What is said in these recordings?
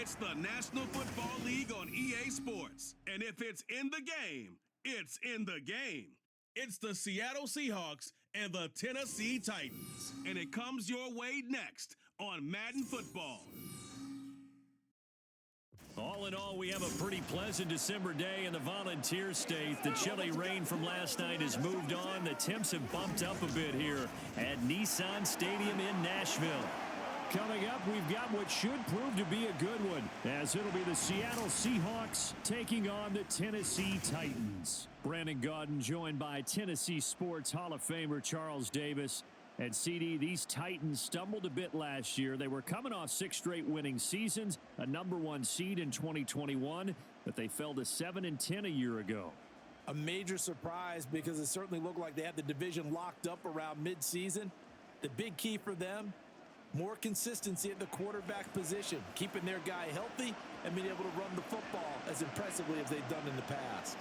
It's the National Football League on EA Sports. And if it's in the game, it's in the game. It's the Seattle Seahawks and the Tennessee Titans. And it comes your way next on Madden Football. All in all, we have a pretty pleasant December day in the Volunteer State. The chilly rain from last night has moved on. The temps have bumped up a bit here at Nissan Stadium in Nashville. Coming up, we've got what should prove to be a good one, as it'll be the Seattle Seahawks taking on the Tennessee Titans. Brandon Gaudin joined by Tennessee Sports Hall of Famer Charles Davis. And CD, these Titans stumbled a bit last year. They were coming off 6 straight winning seasons, a #1 seed in 2021, but they fell to 7-10 a year ago. A major surprise because it certainly looked like they had the division locked up around midseason. The big key for them, more consistency at the quarterback position, keeping their guy healthy and being able to run the football as impressively as they've done in the past.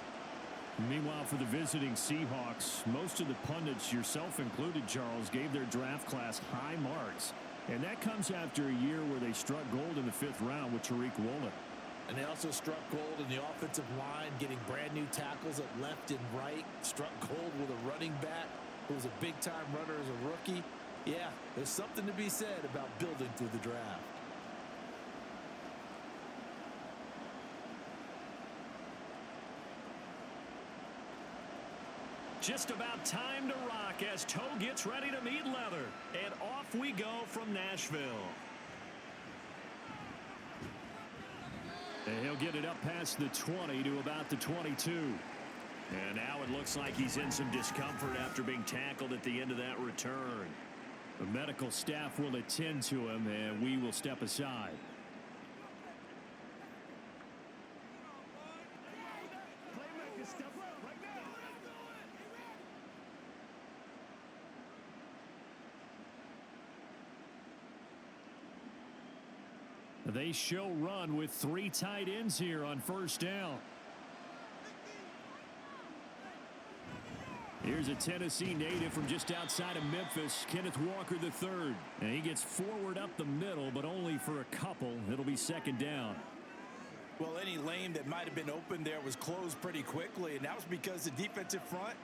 Meanwhile, for the visiting Seahawks, most of the pundits, yourself included, Charles, gave their draft class high marks. And that comes after a year where they struck gold in the 5th round with Tariq Woolen. And they also struck gold in the offensive line, getting brand new tackles at left and right. Struck gold with a running back who was a big-time runner as a rookie. Yeah, there's something to be said about building through the draft. Just about time to rock as toe gets ready to meet leather. And off we go from Nashville. And he'll get it up past the 20 to about the 22. And now it looks like he's in some discomfort after being tackled at the end of that return. The medical staff will attend to him, and we will step aside. They show run with 3 tight ends here on first down. Here's a Tennessee native from just outside of Memphis, Kenneth Walker III. And he gets forward up the middle, but only for a couple. It'll be 2nd down. Well, any lane that might have been open there was closed pretty quickly, and that was because the defensive front,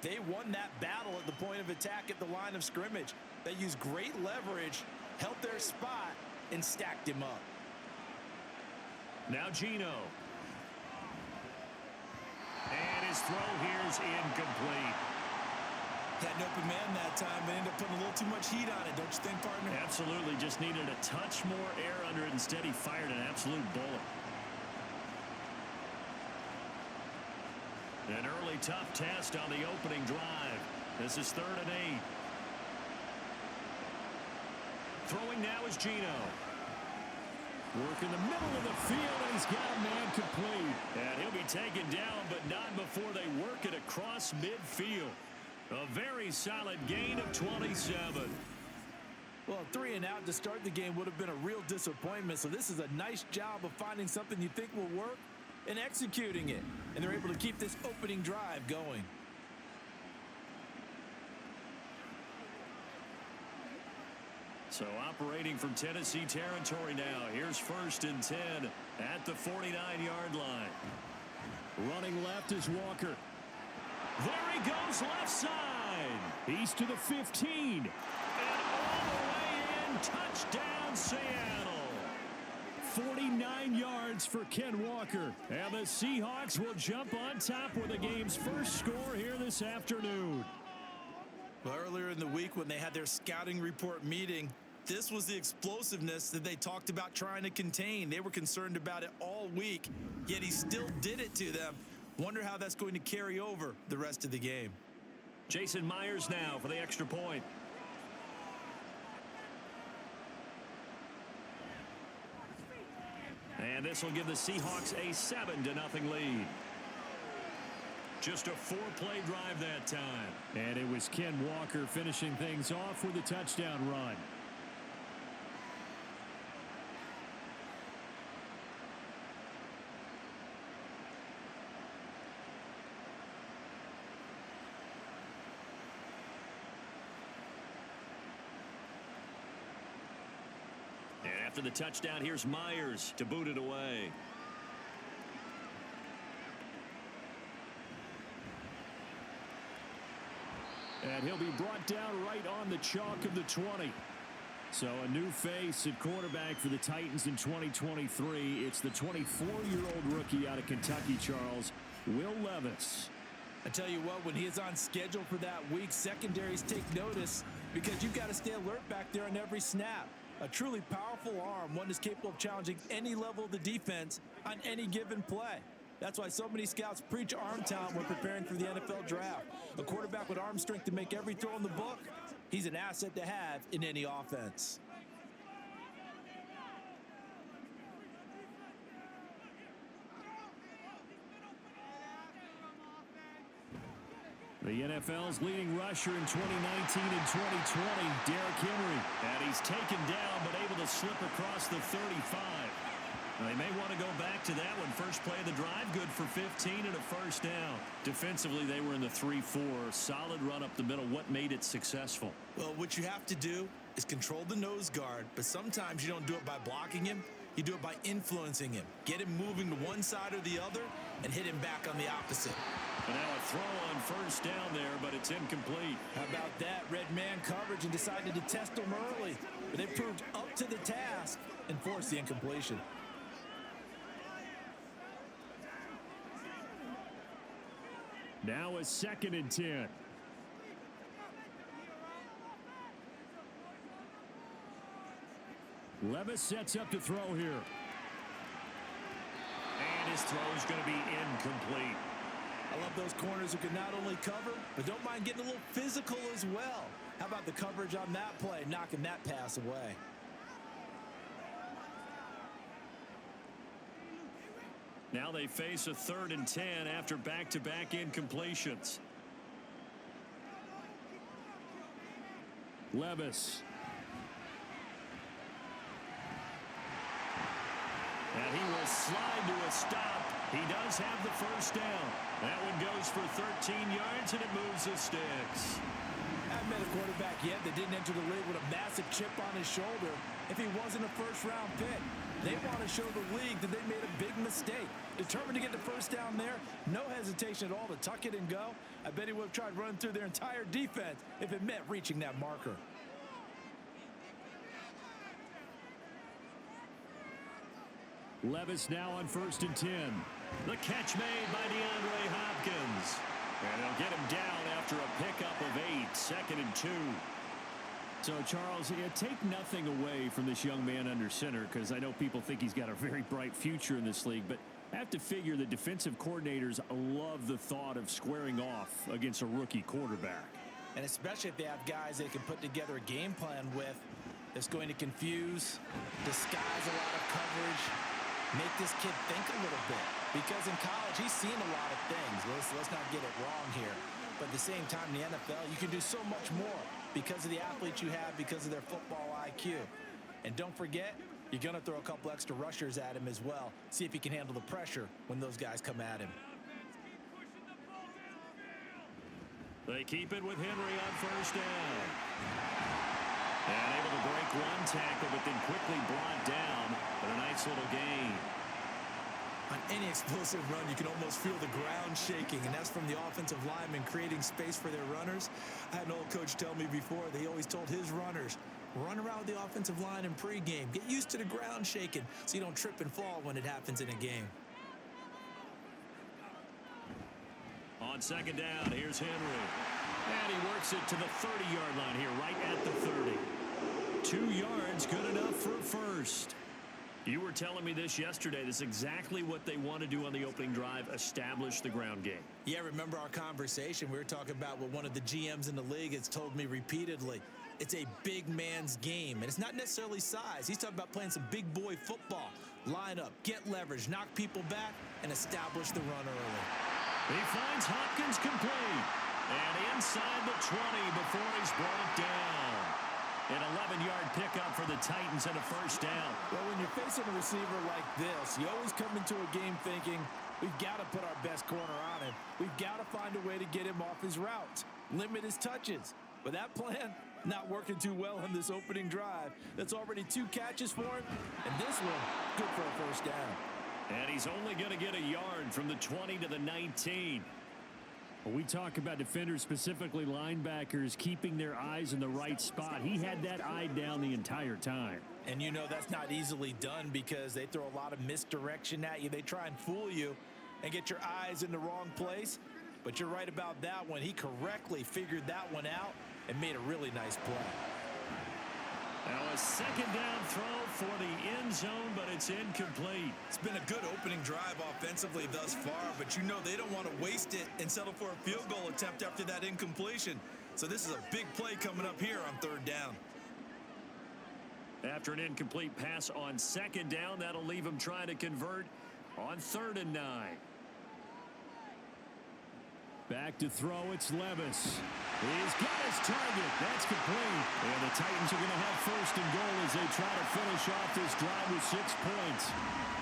they won that battle at the point of attack at the line of scrimmage. They used great leverage, held their spot, and stacked him up. Now Geno. And his throw here's incomplete. Had an open man that time, but ended up putting a little too much heat on it, don't you think, partner? Absolutely. Just needed a touch more air under it. Instead, he fired an absolute bullet. An early tough test on the opening drive. This is 3rd and 8. Throwing now is Geno. Work in the middle of the field, and he's got a man complete. And he'll be taken down, but not before they work it across midfield. A very solid gain of 27. Well, 3 and out to start the game would have been a real disappointment, so this is a nice job of finding something you think will work and executing it. And they're able to keep this opening drive going. So operating from Tennessee territory now. Here's 1st and 10 at the 49-yard line. Running left is Walker. There he goes left side. He's to the 15. And all the way in. Touchdown Seattle. 49 yards for Ken Walker. And the Seahawks will jump on top with the game's first score here this afternoon. Well, earlier in the week when they had their scouting report meeting, this was the explosiveness that they talked about trying to contain. They were concerned about it all week, yet he still did it to them. Wonder how that's going to carry over the rest of the game. Jason Myers now for the extra point. And this will give the Seahawks a 7-0 lead. Just a 4-play drive that time. And it was Ken Walker finishing things off with a touchdown run. After the touchdown, here's Myers to boot it away. And he'll be brought down right on the chalk of the 20. So a new face at quarterback for the Titans in 2023. It's the 24-year-old rookie out of Kentucky, Charles, Will Levis. I tell you what, when he is on schedule for that week, secondaries take notice because you've got to stay alert back there on every snap. A truly powerful arm, one that's capable of challenging any level of the defense on any given play. That's why so many scouts preach arm talent when preparing for the NFL draft. A quarterback with arm strength to make every throw in the book, he's an asset to have in any offense. The NFL's leading rusher in 2019 and 2020, Derrick Henry. And he's taken down but able to slip across the 35. Now, they may want to go back to that one. First play of the drive, good for 15 and a first down. Defensively, they were in the 3-4. Solid run up the middle. What made it successful? Well, what you have to do is control the nose guard, but sometimes you don't do it by blocking him. You do it by influencing him. Get him moving to one side or the other and hit him back on the opposite. And now a throw on first down there, but it's incomplete. How about that? Red man coverage and decided to test him early. But they proved up to the task and forced the incompletion. Now a 2nd and 10. Levis sets up to throw here. And his throw is going to be incomplete. I love those corners who can not only cover, but don't mind getting a little physical as well. How about the coverage on that play, knocking that pass away? Now they face a 3rd and 10 after back-to-back incompletions. Levis. And he will slide to a stop. He does have the first down. That one goes for 13 yards, and it moves the sticks. I haven't met a quarterback yet that didn't enter the league with a massive chip on his shoulder if he wasn't a first-round pick. They want to show the league that they made a big mistake. Determined to get the first down there, no hesitation at all to tuck it and go. I bet he would have tried running through their entire defense if it meant reaching that marker. Levis now on 1st and 10. The catch made by DeAndre Hopkins. And they'll get him down after a pickup of 8, 2nd and 2. So, Charles, take nothing away from this young man under center, because I know people think he's got a very bright future in this league, but I have to figure the defensive coordinators love the thought of squaring off against a rookie quarterback. And especially if they have guys they can put together a game plan with that's going to confuse, disguise a lot of coverage, make this kid think a little bit. Because in college, he's seen a lot of things. Let's not get it wrong here. But at the same time, in the NFL, you can do so much more because of the athletes you have, because of their football IQ. And don't forget, you're going to throw a couple extra rushers at him as well. See if he can handle the pressure when those guys come at him. They keep it with Henry on first down. And able to break one tackle, but then quickly brought down. But a nice little gain. On any explosive run, you can almost feel the ground shaking, and that's from the offensive linemen creating space for their runners. I had an old coach tell me before, they always told his runners, run around with the offensive line in pregame. Get used to the ground shaking so you don't trip and fall when it happens in a game. On 2nd down, here's Henry. And he works it to the 30-yard line here, right at the 30. 2 yards, good enough for a first. You were telling me this yesterday. This is exactly what they want to do on the opening drive, establish the ground game. Yeah, remember our conversation? We were talking about what one of the GMs in the league has told me repeatedly. It's a big man's game, and it's not necessarily size. He's talking about playing some big boy football. Line up, get leverage, knock people back, and establish the run early. He finds Hopkins complete. And inside the 20 before he's brought down. An 11-yard pickup for the Titans and a first down. Well, when you're facing a receiver like this, you always come into a game thinking, we've got to put our best corner on him. We've got to find a way to get him off his routes, limit his touches. With that plan, Not working too well on this opening drive. That's already 2 catches for him, and this one, good for a first down. And he's only going to get a yard from the 20 to the 19. When we talk about defenders, specifically linebackers, keeping their eyes in the right spot, he had that eye down the entire time. And you know that's not easily done because they throw a lot of misdirection at you. They try and fool you and get your eyes in the wrong place. But you're right about that one. He correctly figured that one out and made a really nice play. Now a second down throw for the end zone, but it's incomplete. It's been a good opening drive offensively thus far, but you know they don't want to waste it and settle for a field goal attempt after that incompletion. So this is a big play coming up here on 3rd down. After an incomplete pass on 2nd down, that'll leave him trying to convert on 3rd and 9. Back to throw, it's Levis. He's got his target. That's complete. And the Titans are going to have 1st and goal as they try to finish off this drive with 6 points.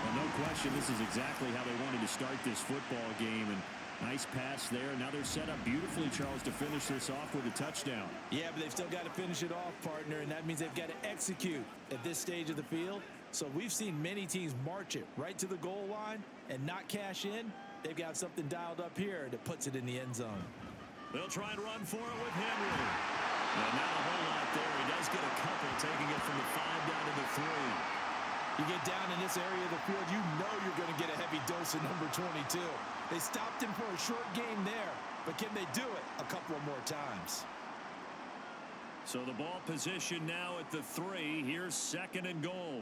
Well, no question, this is exactly how they wanted to start this football game. And nice pass there. Now they're set up beautifully, Charles, to finish this off with a touchdown. Yeah, but they've still got to finish it off, partner, and that means they've got to execute at this stage of the field. So we've seen many teams march it right to the goal line and not cash in. They've got something dialed up here that puts it in the end zone. They'll try and run for it with Henry. And not a whole lot there. He does get a couple, taking it from the 5 down to the 3. You get down in this area of the field, you know you're going to get a heavy dose of number 22. They stopped him for a short game there, but can they do it a couple of more times? So the ball position now at the 3. Here's 2nd and goal.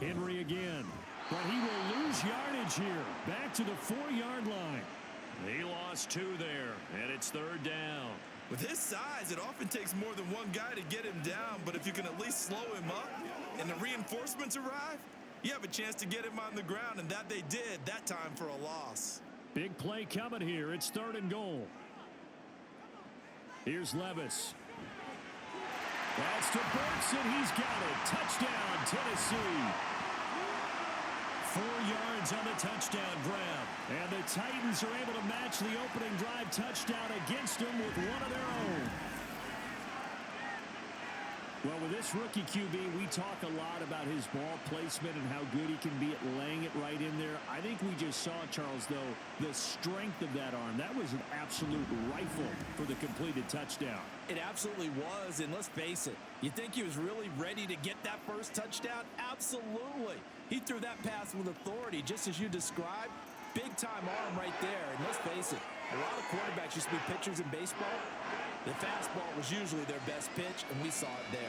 Henry again. But he will lose yardage here. Back to the 4-yard line. He lost 2 there, and it's 3rd down. With his size, it often takes more than one guy to get him down, but if you can at least slow him up and the reinforcements arrive, you have a chance to get him on the ground, and that they did that time for a loss. Big play coming here. It's 3rd and goal. Here's Levis. That's to Burks, and he's got it. Touchdown, Tennessee. 4 yards on the touchdown grab. And the Titans are able to match the opening drive touchdown against them with one of their own. Well, with this rookie QB, we talk a lot about his ball placement and how good he can be at laying it right in there. I think we just saw, Charles, though, the strength of that arm. That was an absolute rifle for the completed touchdown. It absolutely was, and let's face it, you think he was really ready to get that first touchdown? Absolutely. He threw that pass with authority, just as you described. Big-time arm right there, and let's face it, a lot of quarterbacks used to be pitchers in baseball. The fastball was usually their best pitch, and we saw it there.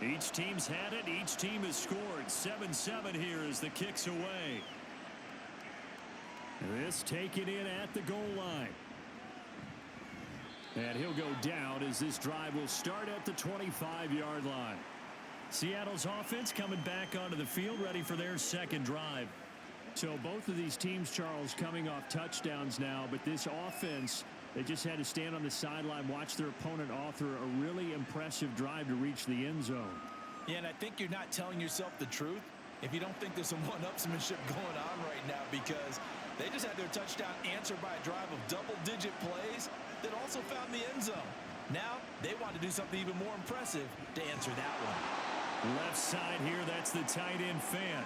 Each team's had it. Each team has scored. 7-7 here as the kick's away. This taken in at the goal line. And he'll go down as this drive will start at the 25-yard line. Seattle's offense coming back onto the field, ready for their 2nd drive. So both of these teams, Charles, coming off touchdowns now, but this offense, they just had to stand on the sideline, watch their opponent author a really impressive drive to reach the end zone. Yeah, and I think you're not telling yourself the truth if you don't think there's some one-upsmanship going on right now, because they just had their touchdown answered by a drive of double-digit plays that also found the end zone. Now they want to do something even more impressive to answer that one. Left side here, that's the tight end Fant.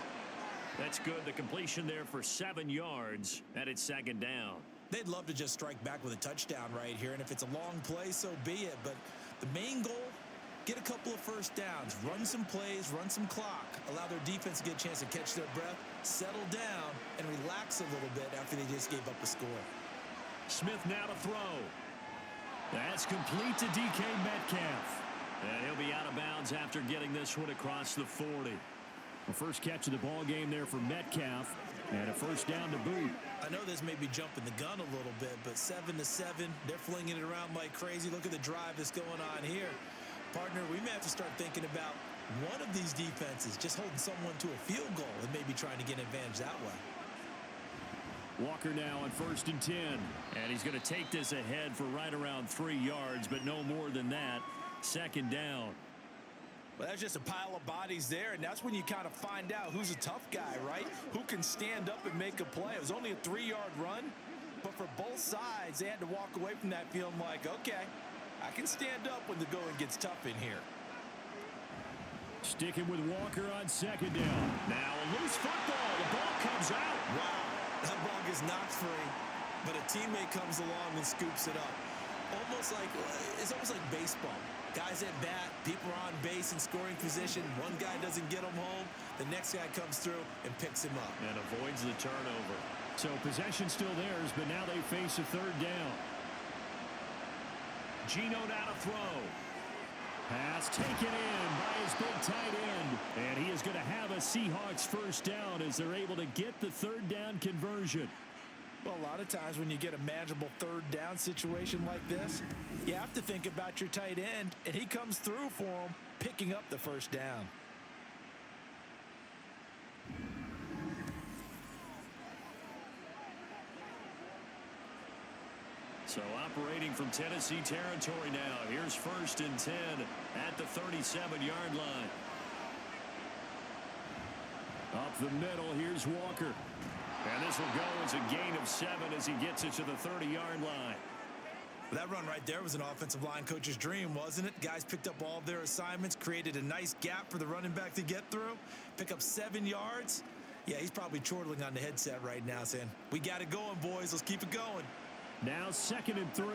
That's good. The completion there for 7 yards, and it's 2nd down. They'd love to just strike back with a touchdown right here, and if it's a long play, so be it. But the main goal, get a couple of first downs, run some plays, run some clock, allow their defense to get a chance to catch their breath, settle down, and relax a little bit after they just gave up a score. Smith now to throw. That's complete to DK Metcalf. And he'll be out of bounds after getting this one across the 40. The first catch of the ball game there for Metcalf, and a first down to boot. I know this may be jumping the gun a little bit, but 7-7, they're flinging it around like crazy. Look at the drive that's going on here. Partner, we may have to start thinking about one of these defenses just holding someone to a field goal and maybe trying to get an advantage that way. Walker now on 1st and 10. And he's going to take this ahead for right around 3 yards, but no more than that. 2nd down. Well, that's just a pile of bodies there, and that's when you kind of find out who's a tough guy, right? Who can stand up and make a play. It was only a 3-yard run, but for both sides, they had to walk away from that feeling like, okay, I can stand up when the going gets tough in here. Sticking with Walker on 2nd down. Now a loose football. The ball comes out. Wow, that ball gets knocked free, but a teammate comes along and scoops it up. It's almost like baseball. Guys at bat, people are on base in scoring position. One guy doesn't get him home. The next guy comes through and picks him up. And avoids the turnover. So possession still theirs, but now they face a 3rd down. Geno down to throw. Pass taken in by his big tight end. And he is going to have a Seahawks 1st down as they're able to get the 3rd down conversion. Well, a lot of times when you get a manageable 3rd down situation like this, you have to think about your tight end, and he comes through for him, picking up the 1st down. So operating from Tennessee territory now. Here's 1st and 10 at the 37-yard line. Up the middle, here's Walker. And this will go as a gain of 7 as he gets it to the 30-yard line. That run right there was an offensive line coach's dream, wasn't it? Guys picked up all of their assignments, created a nice gap for the running back to get through, pick up 7 yards. Yeah, he's probably chortling on the headset right now saying, we got it going, boys. Let's keep it going. Now 2nd and 3.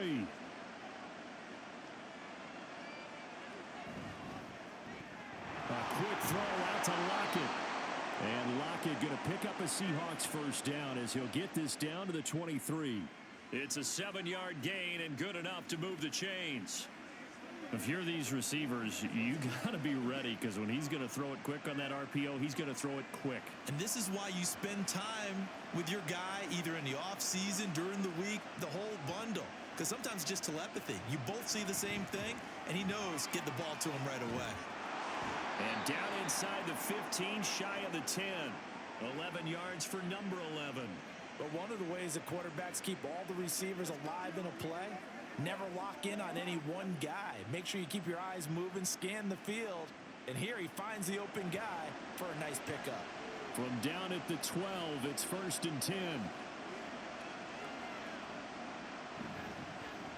A quick throw out to Lockett. And Lockett going to pick up a Seahawks 1st down as he'll get this down to the 23. It's a 7-yard gain and good enough to move the chains. If you're these receivers, you got to be ready because when he's going to throw it quick on that RPO, he's going to throw it quick. And this is why you spend time with your guy either in the offseason, during the week, the whole bundle. Because sometimes it's just telepathy. You both see the same thing, and he knows get the ball to him right away. And down inside the 15, shy of the 10. 11 yards for number 11. But one of the ways the quarterbacks keep all the receivers alive in a play, never lock in on any one guy. Make sure you keep your eyes moving, scan the field. And here he finds the open guy for a nice pickup. From down at the 12, it's 1st and 10.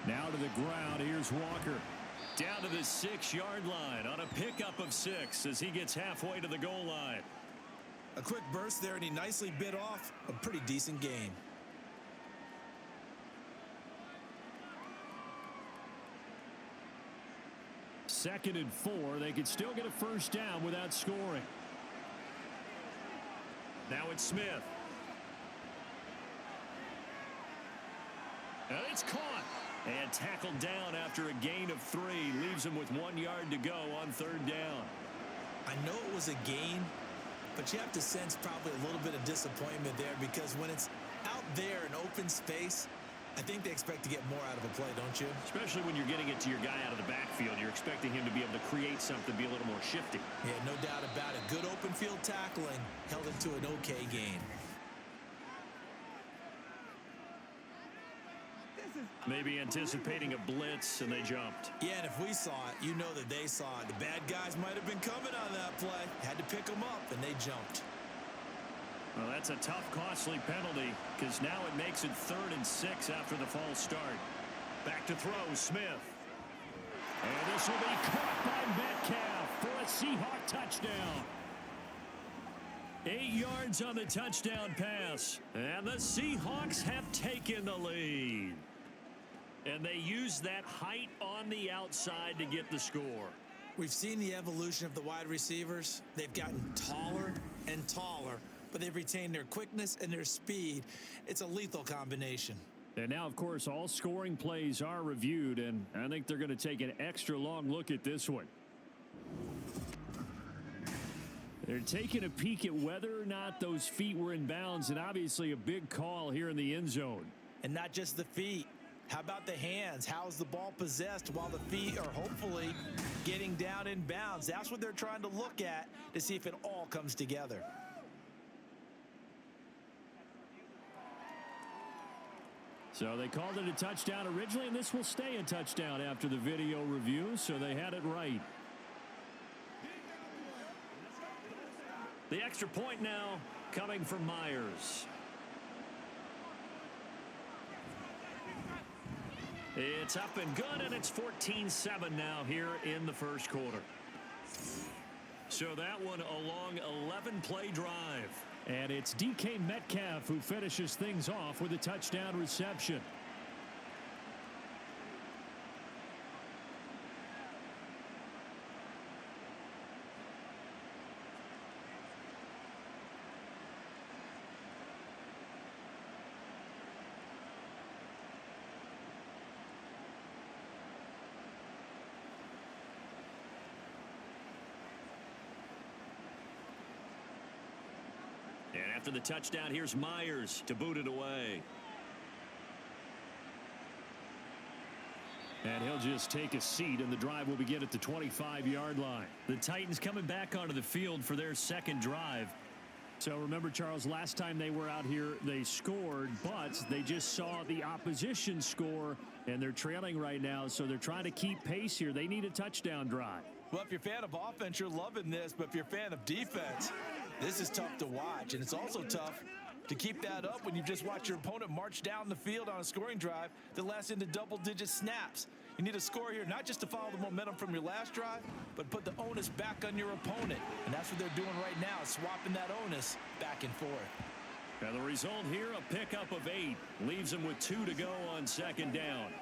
Now to the ground, here's Walker. Down to the 6-yard line on a pickup of 6 as he gets halfway to the goal line. A quick burst there, and he nicely bit off a pretty decent gain. Second and 4. They could still get a 1st down without scoring. Now it's Smith. And it's caught. And tackled down after a gain of 3. Leaves him with 1 yard to go on 3rd down. I know it was a gain, but you have to sense probably a little bit of disappointment there because when it's out there in open space, I think they expect to get more out of a play, don't you? Especially when you're getting it to your guy out of the backfield. You're expecting him to be able to create something, be a little more shifty. Yeah, no doubt about it. Good open field tackling held him to an okay gain. Maybe anticipating a blitz, and they jumped. Yeah, and if we saw it, you know that they saw it. The bad guys might have been coming on that play. Had to pick them up, and they jumped. Well, that's a tough, costly penalty because now it makes it 3rd and 6 after the false start. Back to throw, Smith. And this will be caught by Metcalf for a Seahawk touchdown. 8 yards on the touchdown pass. And the Seahawks have taken the lead. And they use that height on the outside to get the score. We've seen the evolution of the wide receivers. They've gotten taller and taller, but they've retained their quickness and their speed. It's a lethal combination. And now, of course, all scoring plays are reviewed, and I think they're going to take an extra long look at this one. They're taking a peek at whether or not those feet were in bounds, and obviously a big call here in the end zone. And not just the feet. How about the hands? How's the ball possessed while the feet are hopefully getting down in bounds? That's what they're trying to look at to see if it all comes together. So they called it a touchdown originally, and this will stay a touchdown after the video review, so they had it right. The extra point now coming from Myers. It's up and good, and it's 14-7 now here in the first quarter. So that one a long 11-play drive. And it's DK Metcalf who finishes things off with a touchdown reception. And after the touchdown, here's Myers to boot it away. And he'll just take a seat, and the drive will begin at the 25-yard line. The Titans coming back onto the field for their second drive. So remember, Charles, last time they were out here, they scored, but they just saw the opposition score, and they're trailing right now, so they're trying to keep pace here. They need a touchdown drive. Well, if you're a fan of offense, you're loving this, but if you're a fan of defense, this is tough to watch, and it's also tough to keep that up when you just watch your opponent march down the field on a scoring drive that lasts into double-digit snaps. You need a score here, not just to follow the momentum from your last drive, but put the onus back on your opponent, and that's what they're doing right now, swapping that onus back and forth. And the result here, a pickup of 8, leaves them with 2 to go on second down.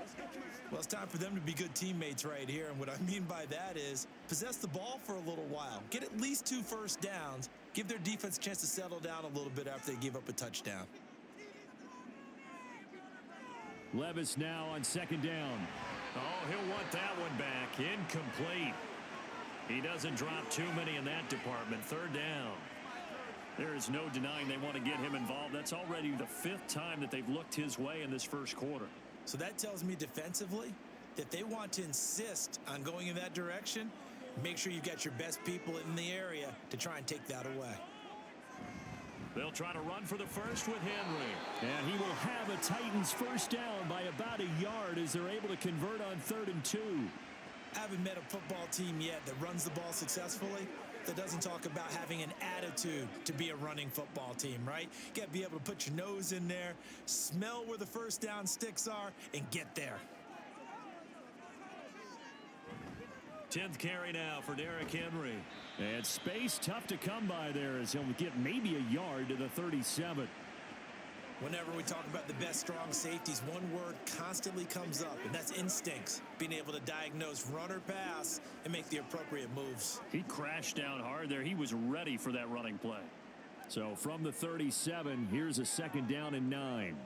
Well, it's time for them to be good teammates right here, and what I mean by that is possess the ball for a little while, get at least 2 first downs, give their defense a chance to settle down a little bit after they give up a touchdown. Levis now on second down. Oh, he'll want that one back. Incomplete. He doesn't drop too many in that department. Third down. There is no denying they want to get him involved. That's already the 5th time that they've looked his way in this first quarter. So that tells me defensively that they want to insist on going in that direction. Make sure you've got your best people in the area to try and take that away. They'll try to run for the first with Henry. And he will have a Titans first down by about a yard as they're able to convert on 3rd and 2. I haven't met a football team yet that runs the ball successfully that doesn't talk about having an attitude to be a running football team, right? You got to be able to put your nose in there, smell where the first down sticks are, and get there. 10th carry now for Derrick Henry. And space tough to come by there as he'll get maybe a yard to the 37. Whenever we talk about the best strong safeties, one word constantly comes up, and that's instincts. Being able to diagnose run or pass and make the appropriate moves. He crashed down hard there. He was ready for that running play. So from the 37, here's a second down and 9.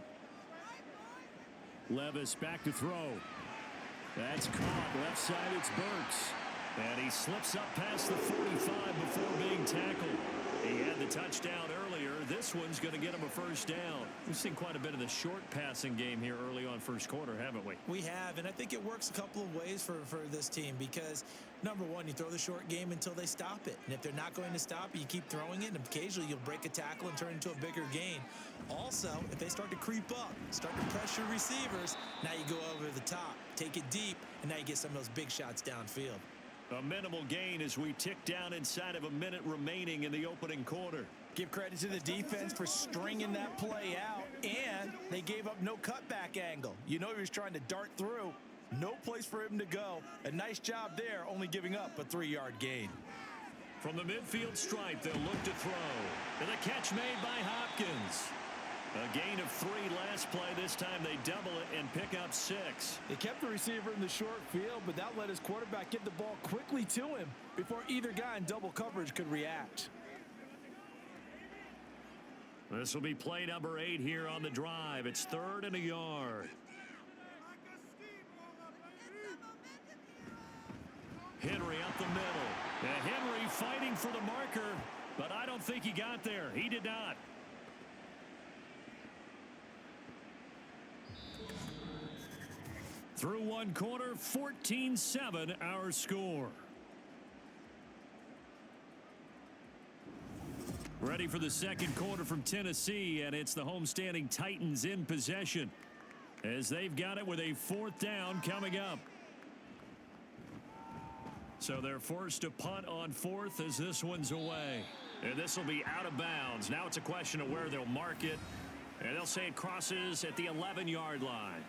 Levis back to throw. That's caught. Left side, it's Burks. And he slips up past the 45 before being tackled. He had the touchdown earlier. This one's going to get him a first down. We've seen quite a bit of the short passing game here early on first quarter, haven't we? We have, and I think it works a couple of ways for this team because, number one, you throw the short game until they stop it. And if they're not going to stop it, you keep throwing it, and occasionally you'll break a tackle and turn into a bigger gain. Also, if they start to creep up, start to pressure receivers, now you go over the top, take it deep, and now you get some of those big shots downfield. A minimal gain as we tick down inside of a minute remaining in the opening quarter. Give credit to the defense for stringing that play out, and they gave up no cutback angle. You know he was trying to dart through. No place for him to go. A nice job there, only giving up a 3-yard gain. From the midfield stripe, they'll look to throw. And the catch made by Hopkins. A gain of 3 last play. This time they double it and pick up 6. They kept the receiver in the short field, but that let his quarterback get the ball quickly to him before either guy in double coverage could react. This will be play number 8 here on the drive. It's 3rd and a yard. Henry up the middle. And Henry fighting for the marker, but I don't think he got there. He did not. Through one quarter, 14-7 our score. Ready for the second quarter from Tennessee, and it's the homestanding Titans in possession as they've got it with a 4th down coming up. So they're forced to punt on 4th as this one's away. And this will be out of bounds. Now it's a question of where they'll mark it. And they'll say it crosses at the 11-yard line.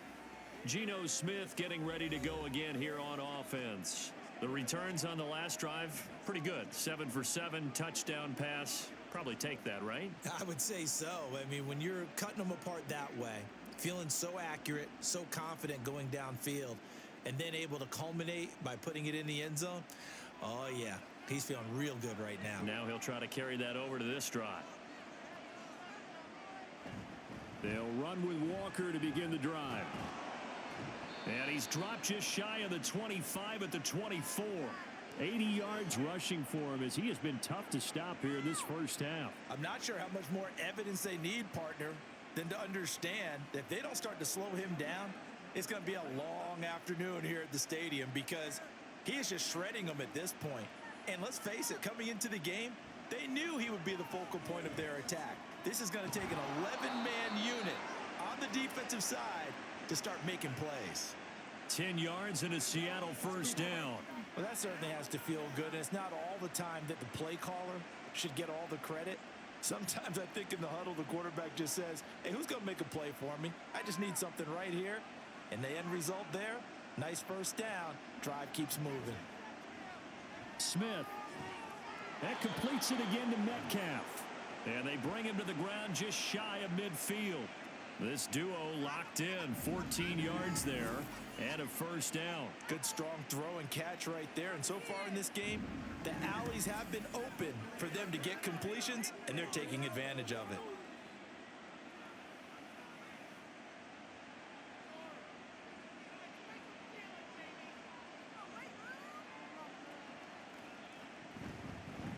Geno Smith getting ready to go again here on offense. The returns on the last drive, pretty good. 7 for 7, touchdown pass. Probably take that, right? I would say so. I mean, when you're cutting them apart that way, feeling so accurate, so confident going downfield, and then able to culminate by putting it in the end zone, oh, yeah, he's feeling real good right now. Now he'll try to carry that over to this drive. They'll run with Walker to begin the drive. And he's dropped just shy of the 25 at the 24. 80 yards rushing for him as he has been tough to stop here in this first half. I'm not sure how much more evidence they need, partner, than to understand that if they don't start to slow him down, it's going to be a long afternoon here at the stadium because he is just shredding them at this point. And let's face it, coming into the game, they knew he would be the focal point of their attack. This is going to take an 11-man unit on the defensive side to start making plays. 10 yards and a Seattle first down. Well, that certainly has to feel good. And it's not all the time that the play caller should get all the credit. Sometimes I think in the huddle, the quarterback just says, hey, who's going to make a play for me? I just need something right here. And the end result there, nice first down. Drive keeps moving. Smith. That completes it again to Metcalf. And they bring him to the ground just shy of midfield. This duo locked in, 14 yards there and a first down. Good strong throw and catch right there. And so far in this game, the alleys have been open for them to get completions, and they're taking advantage of it.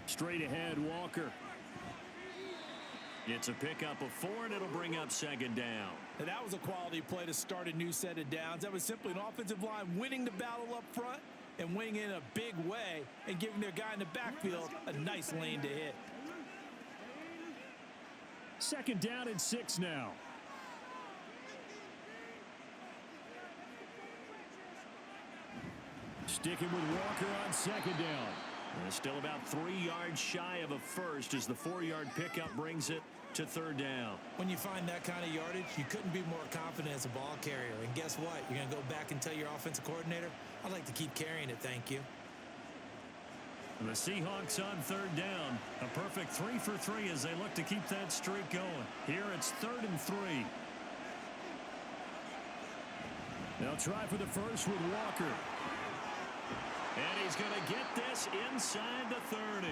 Straight ahead, Walker. It's a pickup of 4, and it'll bring up second down. And that was a quality play to start a new set of downs. That was simply an offensive line winning the battle up front and winning in a big way and giving their guy in the backfield a nice lane to hit. Second down and 6 now. Sticking with Walker on second down. And still about 3 yards shy of a first as the 4-yard pickup brings it to third down. When you find that kind of yardage, you couldn't be more confident as a ball carrier. And guess what? You're going to go back and tell your offensive coordinator, I'd like to keep carrying it, thank you. And the Seahawks on third down. A perfect 3 for 3 as they look to keep that streak going. Here it's 3rd and 3. They'll try for the first with Walker. And he's going to get this inside the 30.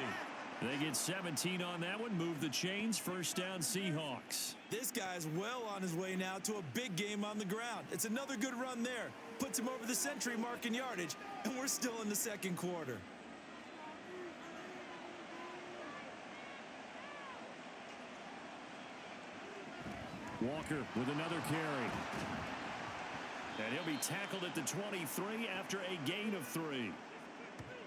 They get 17 on that one. Move the chains. First down, Seahawks. This guy's well on his way now to a big game on the ground. It's another good run there. Puts him over the century mark in yardage, and we're still in the second quarter. Walker with another carry. And he'll be tackled at the 23 after a gain of 3.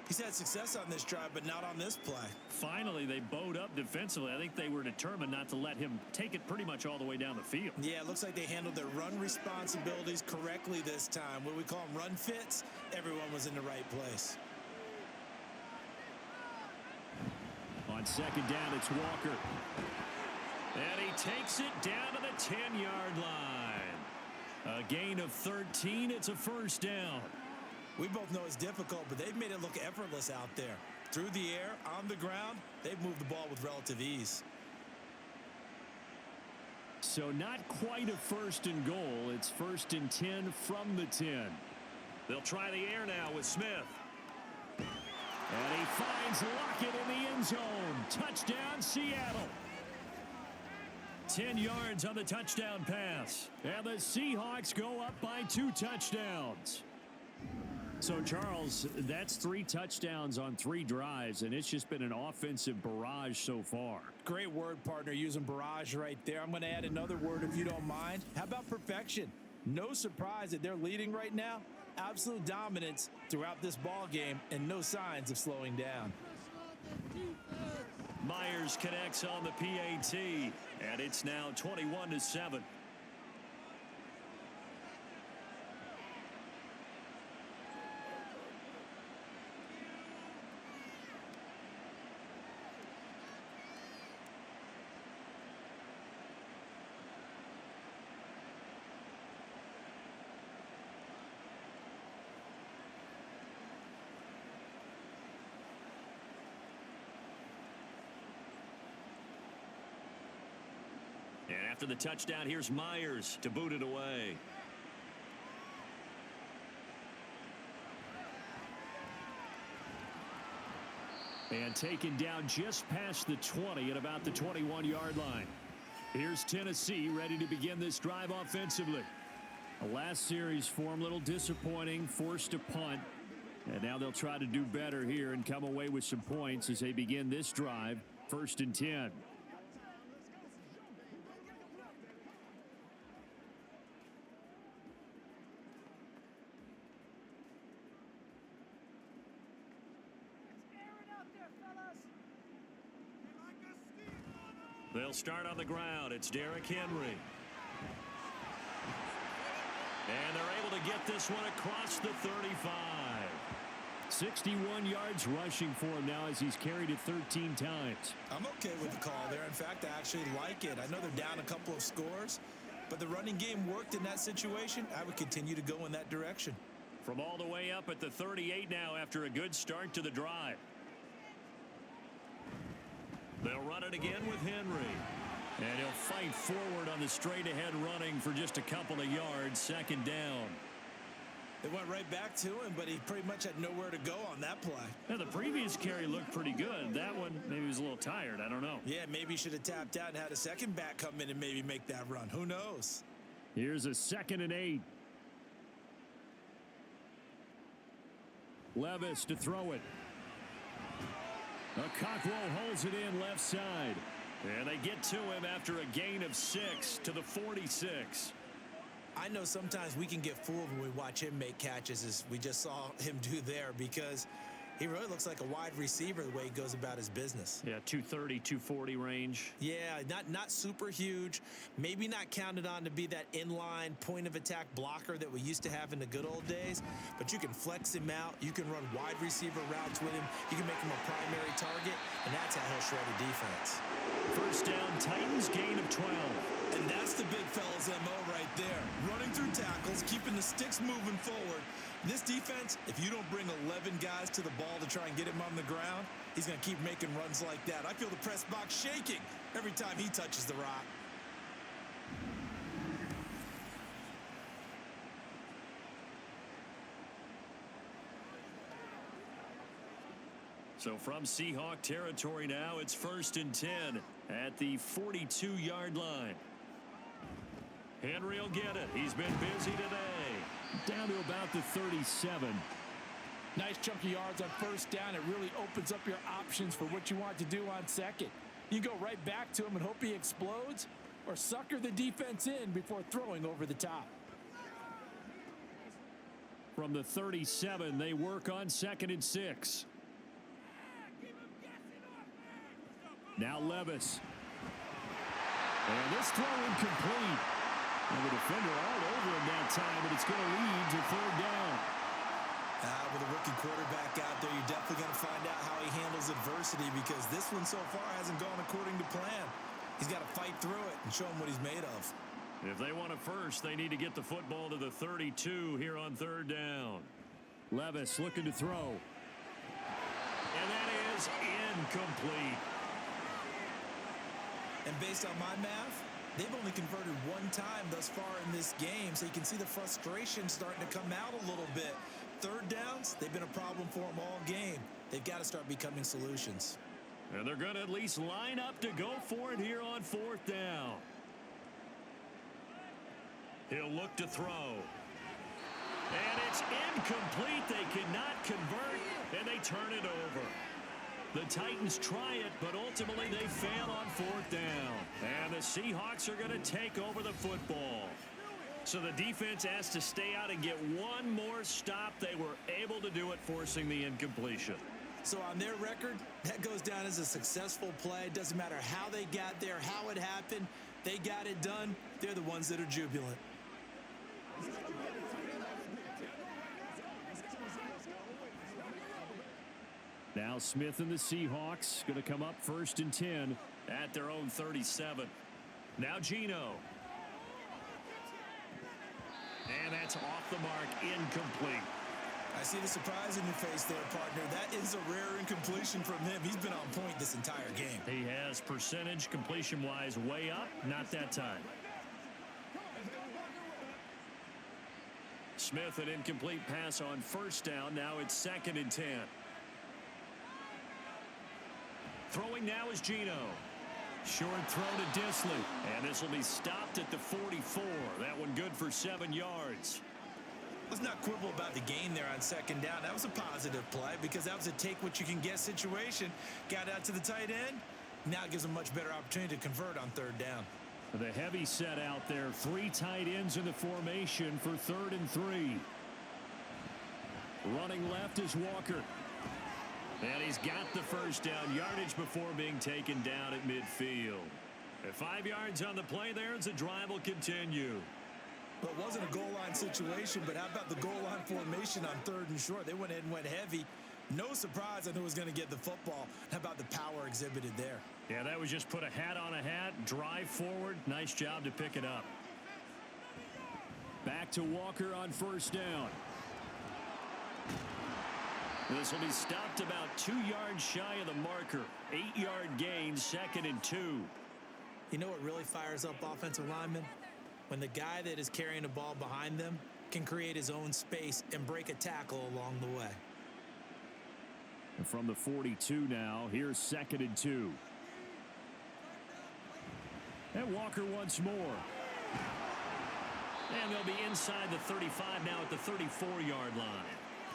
He's had success on this drive, but not on this play. Finally, they bowed up defensively. I think they were determined not to let him take it pretty much all the way down the field. Yeah, it looks like they handled their run responsibilities correctly this time. What we call them run fits, everyone was in the right place. On second down, it's Walker. And he takes it down to the 10-yard line. A gain of 13. It's a first down. We both know it's difficult, but they've made it look effortless out there. Through the air, on the ground, they've moved the ball with relative ease. So not quite a first and goal. It's 1st and 10 from the 10. They'll try the air now with Smith. And he finds Lockett in the end zone. Touchdown, Seattle. 10 yards on the touchdown pass. And the Seahawks go up by 2 touchdowns. So, Charles, that's 3 touchdowns on 3 drives, and it's just been an offensive barrage so far. Great word, partner, using barrage right there. I'm going to add another word if you don't mind. How about perfection? No surprise that they're leading right now. Absolute dominance throughout this ball game and no signs of slowing down. Myers connects on the PAT, and it's now 21-7. And after the touchdown, here's Myers to boot it away. And taken down just past the 20 at about the 21-yard line. Here's Tennessee ready to begin this drive offensively. The last series for them, a little disappointing, forced a punt. And now they'll try to do better here and come away with some points as they begin this drive, 1st and 10. They'll start on the ground. It's Derrick Henry. And they're able to get this one across the 35. 61 yards rushing for him now as he's carried it 13 times. I'm okay with the call there. In fact, I actually like it. I know they're down a couple of scores, but the running game worked in that situation. I would continue to go in that direction. From all the way up at the 38 now after a good start to the drive. They'll run it again with Henry. And he'll fight forward on the straight-ahead running for just a couple of yards, 2nd down. They went right back to him, but he pretty much had nowhere to go on that play. Now, the previous carry looked pretty good. That one, maybe he was a little tired. I don't know. Yeah, maybe he should have tapped out and had a second back come in and maybe make that run. Who knows? Here's a 2nd and 8. Levis to throw it. Cockrell holds it in left side. And they get to him after a gain of 6 to the 46. I know sometimes we can get fooled when we watch him make catches as we just saw him do there because he really looks like a wide receiver the way he goes about his business. Yeah, 230, 240 range. Yeah, not super huge. Maybe not counted on to be that inline point of attack blocker that we used to have in the good old days, but you can flex him out. You can run wide receiver routes with him. You can make him a primary target, and that's how he'll shred a defense. 1st down, Titans, gain of 12. And that's the big fella's MO right there. Running through tackles, keeping the sticks moving forward. This defense, if you don't bring 11 guys to the ball to try and get him on the ground, he's going to keep making runs like that. I feel the press box shaking every time he touches the rock. So from Seahawk territory now, it's 1st and 10 at the 42-yard line. Henry will get it. He's been busy today. Down to about the 37. Nice chunk of yards on 1st down. It really opens up your options for what you want to do on 2nd. You go right back to him and hope he explodes, or sucker the defense in before throwing over the top. From the 37, they work on 2nd and 6. Now Levis. And this throw incomplete. And the defender all over him that time, but it's going to lead to 3rd down. With a rookie quarterback out there, you're definitely going to find out how he handles adversity because this one so far hasn't gone according to plan. He's got to fight through it and show him what he's made of. If they want it first, they need to get the football to the 32 here on 3rd down. Levis looking to throw. And that is incomplete. And based on my math, they've only converted one time thus far in this game, so you can see the frustration starting to come out a little bit. 3rd downs, they've been a problem for them all game. They've got to start becoming solutions. And they're going to at least line up to go for it here on 4th down. He'll look to throw. And it's incomplete. They cannot convert, and they turn it over. The Titans try it, but ultimately they fail on 4th down. And the Seahawks are going to take over the football. So the defense has to stay out and get one more stop. They were able to do it, forcing the incompletion. So on their record, that goes down as a successful play. It doesn't matter how they got there, how it happened. They got it done. They're the ones that are jubilant. Now Smith and the Seahawks going to come up 1st and 10 at their own 37. Now Geno. And that's off the mark, incomplete. I see the surprise in your face there, partner. That is a rare incompletion from him. He's been on point this entire game. He has percentage completion-wise way up, not that time. Smith, an incomplete pass on 1st down. Now it's 2nd and 10. Throwing now is Geno. Short throw to Disley. And this will be stopped at the 44. That one good for 7 yards. Let's not quibble about the gain there on 2nd down. That was a positive play because that was a take-what-you-can-get situation. Got out to the tight end. Now it gives them a much better opportunity to convert on 3rd down. The heavy set out there. 3 tight ends in the formation for 3rd and 3. Running left is Walker. And he's got the 1st down, yardage before being taken down at midfield. At 5 yards on the play there as the drive will continue. Well, it wasn't a goal line situation, but how about the goal line formation on 3rd and short? They went ahead and went heavy. No surprise on who was going to get the football. How about the power exhibited there? Yeah, that was just put a hat on a hat, drive forward. Nice job to pick it up. Back to Walker on 1st down. This will be stopped about 2 yards shy of the marker. 8-yard gain, 2nd and 2. You know what really fires up offensive linemen? When the guy that is carrying the ball behind them can create his own space and break a tackle along the way. And from the 42 now, here's 2nd and 2. And Walker once more. And they'll be inside the 35 now at the 34-yard line.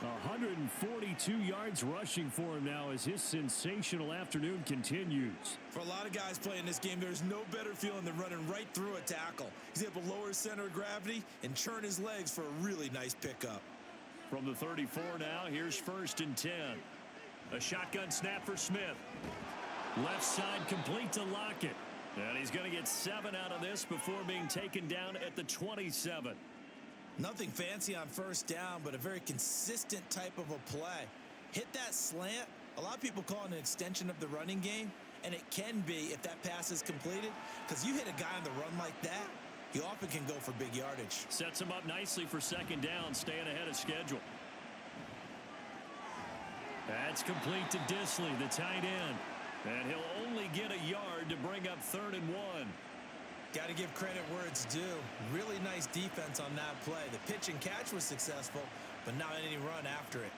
142 yards rushing for him now as his sensational afternoon continues. For a lot of guys playing this game, there's no better feeling than running right through a tackle. He's able to lower his center of gravity and churn his legs for a really nice pickup. From the 34 now, here's 1st and 10. A shotgun snap for Smith. Left side complete to Lockett. And he's going to get 7 out of this before being taken down at the 27. Nothing fancy on 1st down, but a very consistent type of a play. Hit that slant. A lot of people call it an extension of the running game, and it can be if that pass is completed, because you hit a guy on the run like that, he often can go for big yardage. Sets him up nicely for 2nd down, staying ahead of schedule. That's complete to Disley, the tight end. And he'll only get a yard to bring up 3rd and 1. Got to give credit where it's due. Really nice defense on that play. The pitch and catch was successful, but not any run after it.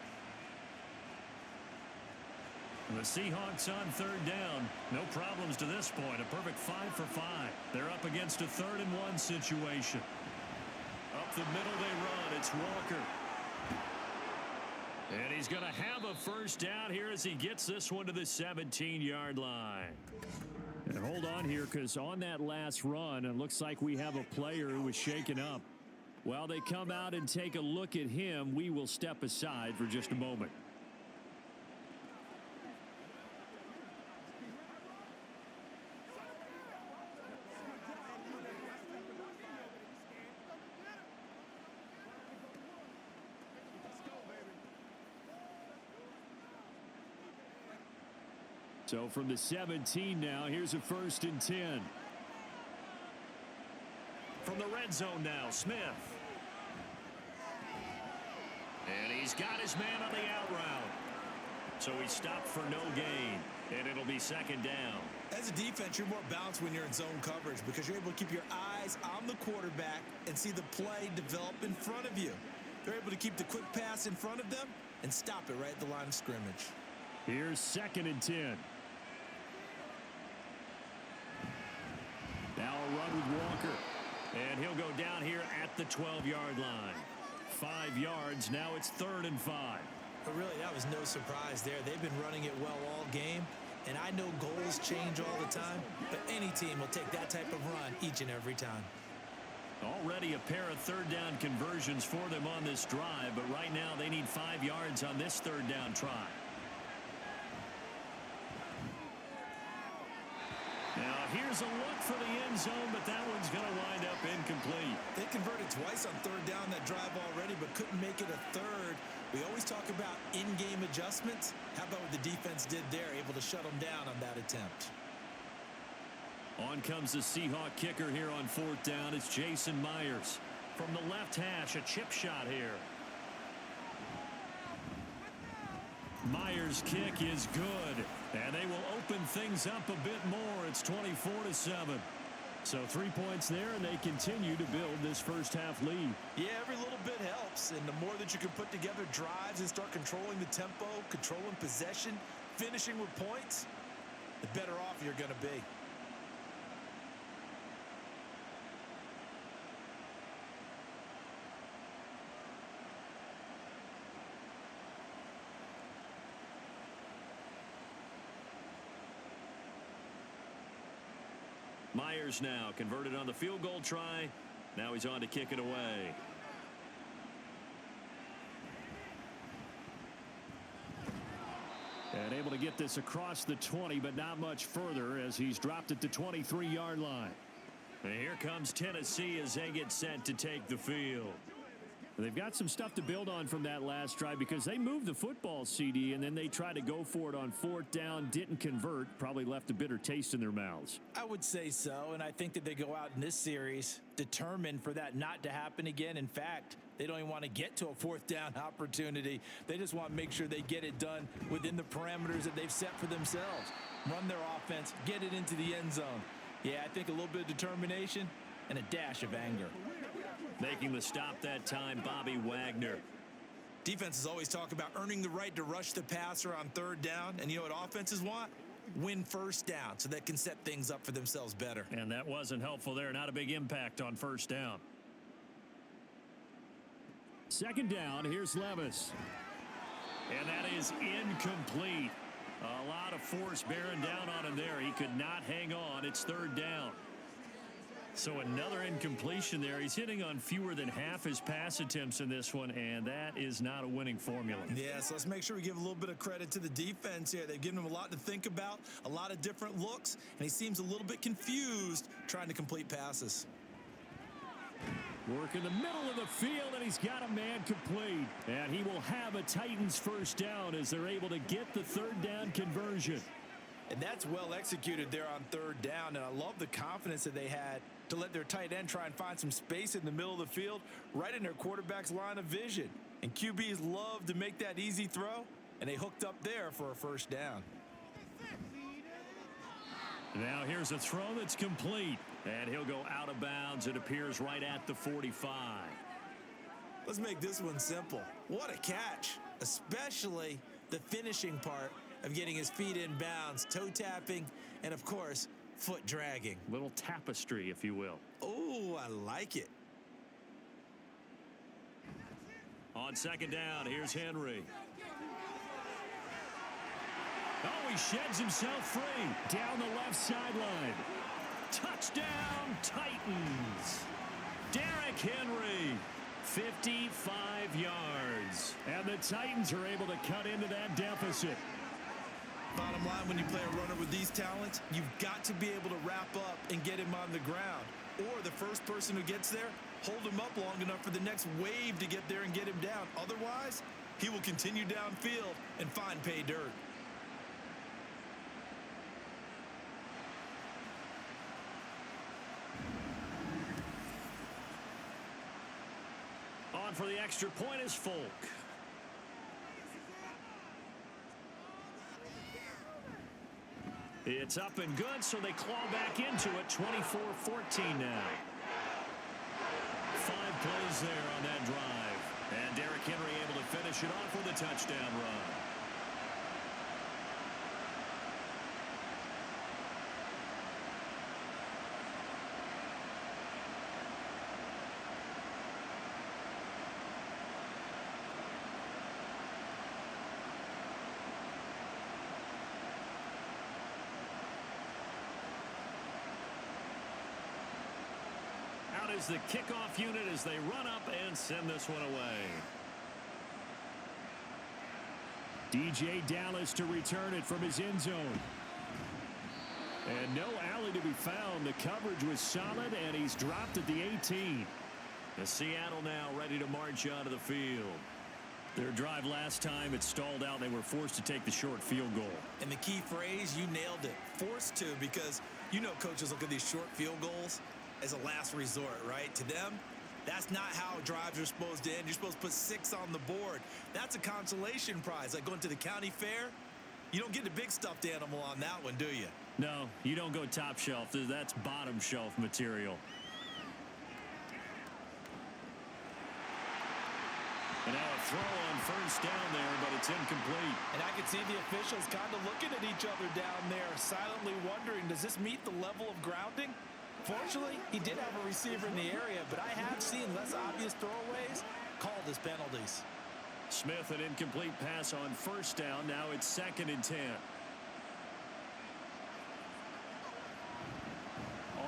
The Seahawks on 3rd down. No problems to this point. A perfect 5 for 5. They're up against a 3rd and 1 situation. Up the middle they run. It's Walker. And he's going to have a 1st down here as he gets this one to the 17-yard line. And hold on here, because on that last run, it looks like we have a player who was shaken up. While they come out and take a look at him, we will step aside for just a moment. So from the 17 now, here's a 1st and 10. From the red zone now, Smith. And he's got his man on the out route. So he stopped for no gain, and it'll be 2nd down. As a defense, you're more balanced when you're in zone coverage because you're able to keep your eyes on the quarterback and see the play develop in front of you. They're able to keep the quick pass in front of them and stop it right at the line of scrimmage. Here's 2nd and 10. Now a run with Walker. And he'll go down here at the 12-yard line. 5 yards. Now it's 3rd and 5. But really, that was no surprise there. They've been running it well all game. And I know goals change all the time, but any team will take that type of run each and every time. Already a pair of third down conversions for them on this drive, but right now they need 5 yards on this third down try. Now here's a look for the end zone, but that one's going to wind up incomplete. They converted twice on third down that drive already, but couldn't make it a third. We always talk about in-game adjustments. How about what the defense did there, able to shut them down on that attempt? On comes the Seahawk kicker here on fourth down. It's Jason Myers. From the left hash, a chip shot here. Myers' kick is good, and they will open things up a bit more. It's 24-7. So 3 points there, and they continue to build this first half lead. Yeah, every little bit helps, and the more that you can put together drives and start controlling the tempo, controlling possession, finishing with points, the better off you're going to be. Myers now converted on the field goal try. Now he's on to kick it away. And able to get this across the 20, but not much further as he's dropped at the 23-yard line. And here comes Tennessee as they get set to take the field. They've got some stuff to build on from that last drive because they moved the football, CD, and then they tried to go for it on fourth down, didn't convert, probably left a bitter taste in their mouths. I would say so, and I think that they go out in this series determined for that not to happen again. In fact, they don't even want to get to a fourth down opportunity. They just want to make sure they get it done within the parameters that they've set for themselves. Run their offense, get it into the end zone. Yeah, I think a little bit of determination and a dash of anger. Making the stop that time, Bobby Wagner. Defenses always talk about earning the right to rush the passer on third down. And you know what offenses want? Win first down so they can set things up for themselves better. And that wasn't helpful there. Not a big impact on first down. Second down, here's Levis. And that is incomplete. A lot of force bearing down on him there. He could not hang on. It's third down. So another incompletion there. He's hitting on fewer than half his pass attempts in this one, and that is not a winning formula. Yeah, so let's make sure we give a little bit of credit to the defense here. They've given him a lot to think about, a lot of different looks, and he seems a little bit confused trying to complete passes. Work in the middle of the field, and he's got a man complete. And he will have a Titans first down as they're able to get the third down conversion. And that's well executed there on third down, and I love the confidence that they had to let their tight end try and find some space in the middle of the field, right in their quarterback's line of vision. And QBs love to make that easy throw, and they hooked up there for a first down. Now here's a throw that's complete, and he'll go out of bounds. It appears right at the 45. Let's make this one simple. What a catch, especially the finishing part of getting his feet in bounds, toe tapping, and of course, foot dragging. Little tapestry, if you will. Oh, I like it. On second down, here's Henry. Oh, he sheds himself free down the left sideline. Touchdown, Titans. Derrick Henry, 55 yards. And the Titans are able to cut into that deficit. Bottom line, when you play a runner with these talents, you've got to be able to wrap up and get him on the ground. Or the first person who gets there, hold him up long enough for the next wave to get there and get him down. Otherwise, he will continue downfield and find pay dirt. On for the extra point is Folk. It's up and good, so they claw back into it. 24-14 now. 5 plays there on that drive. And Derrick Henry able to finish it off with a touchdown run. out as the kickoff unit as they run up and send this one away. DJ Dallas to return it from his end zone. And no alley to be found. The coverage was solid, and he's dropped at the 18. The Seattle now ready to march out of the field. Their drive last time, it stalled out. They were forced to take the short field goal. And the key phrase, you nailed it. Forced to, because you know coaches look at these short field goals as a last resort, right? To them, that's not how drives are supposed to end. You're supposed to put 6 on the board. That's a consolation prize. Like going to the county fair, you don't get the big stuffed animal on that one, do you? No, you don't go top shelf. That's bottom shelf material. And now a throw on first down there, but it's incomplete. And I can see the officials kind of looking at each other down there, silently wondering, does this meet the level of grounding? Fortunately, he did have a receiver in the area, but I have seen less obvious throwaways called as penalties. Smith, an incomplete pass on first down. Now it's 2nd and 10.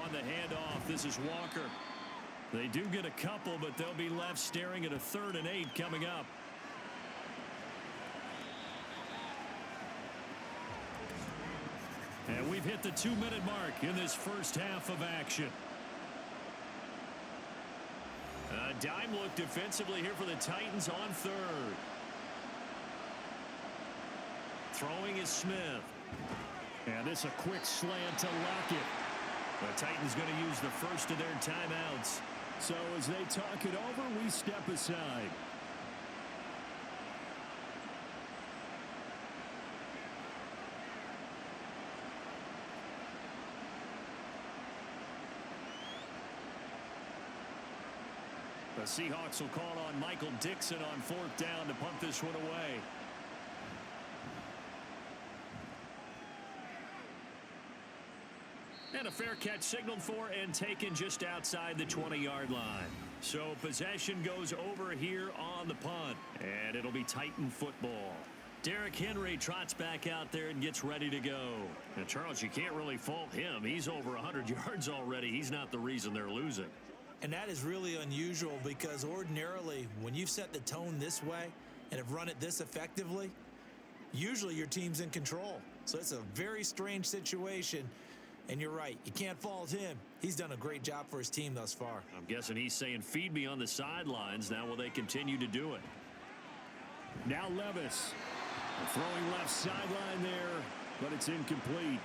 On the handoff, this is Walker. They do get a couple, but they'll be left staring at a 3rd and 8 coming up. And we've hit the 2-minute mark in this first half of action. A dime look defensively here for the Titans on 3rd. Throwing is Smith. And this a quick slant to Lockett. The Titans going to use the first of their timeouts. So as they talk it over, we step aside. The Seahawks will call on Michael Dixon on 4th down to punt this one away. And a fair catch signaled for and taken just outside the 20-yard line. So possession goes over here on the punt. And it'll be Titan football. Derrick Henry trots back out there and gets ready to go. Now, Charles, you can't really fault him. He's over 100 yards already. He's not the reason they're losing. And that is really unusual because ordinarily when you've set the tone this way and have run it this effectively, usually your team's in control. So it's a very strange situation. And you're right, you can't fault him. He's done a great job for his team thus far. I'm guessing he's saying, feed me on the sidelines. Now will they continue to do it? Now Levis. Throwing left sideline there, but it's incomplete.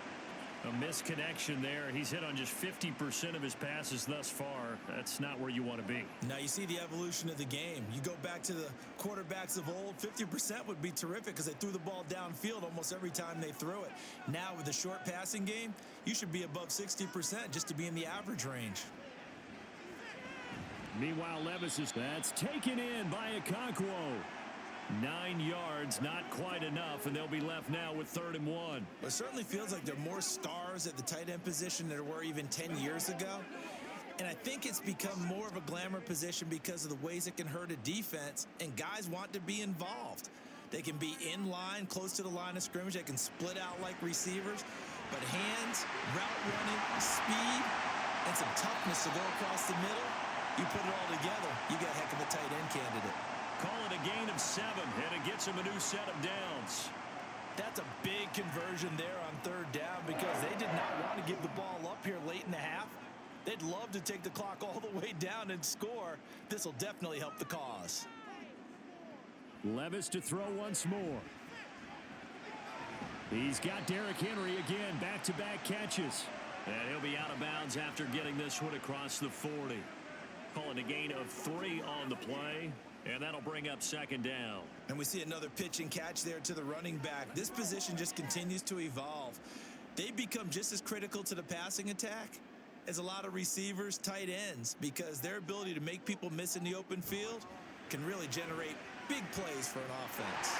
A misconnection there. He's hit on just 50% of his passes thus far. That's not where you want to be. Now you see the evolution of the game. You go back to the quarterbacks of old, 50% would be terrific because they threw the ball downfield almost every time they threw it. Now with the short passing game, you should be above 60% just to be in the average range. Meanwhile, Levis is that's taken in by Okonkwo. 9 yards, not quite enough, and they'll be left now with 3rd and 1. Well, it certainly feels like there are more stars at the tight end position than there were even 10 years ago. And I think it's become more of a glamour position because of the ways it can hurt a defense, and guys want to be involved. They can be in line, close to the line of scrimmage. They can split out like receivers. But hands, route running, speed, and some toughness to go across the middle, you put it all together, you got a heck of a tight end candidate. Call it a gain of 7, and it gets him a new set of downs. That's a big conversion there on 3rd down because they did not want to give the ball up here late in the half. They'd love to take the clock all the way down and score. This will definitely help the cause. Levis to throw once more. He's got Derrick Henry again, back-to-back catches. And he'll be out of bounds after getting this one across the 40. Calling a gain of 3 on the play. And that'll bring up 2nd down. And we see another pitch and catch there to the running back. This position just continues to evolve. They become just as critical to the passing attack as a lot of receivers, tight ends, because their ability to make people miss in the open field can really generate big plays for an offense.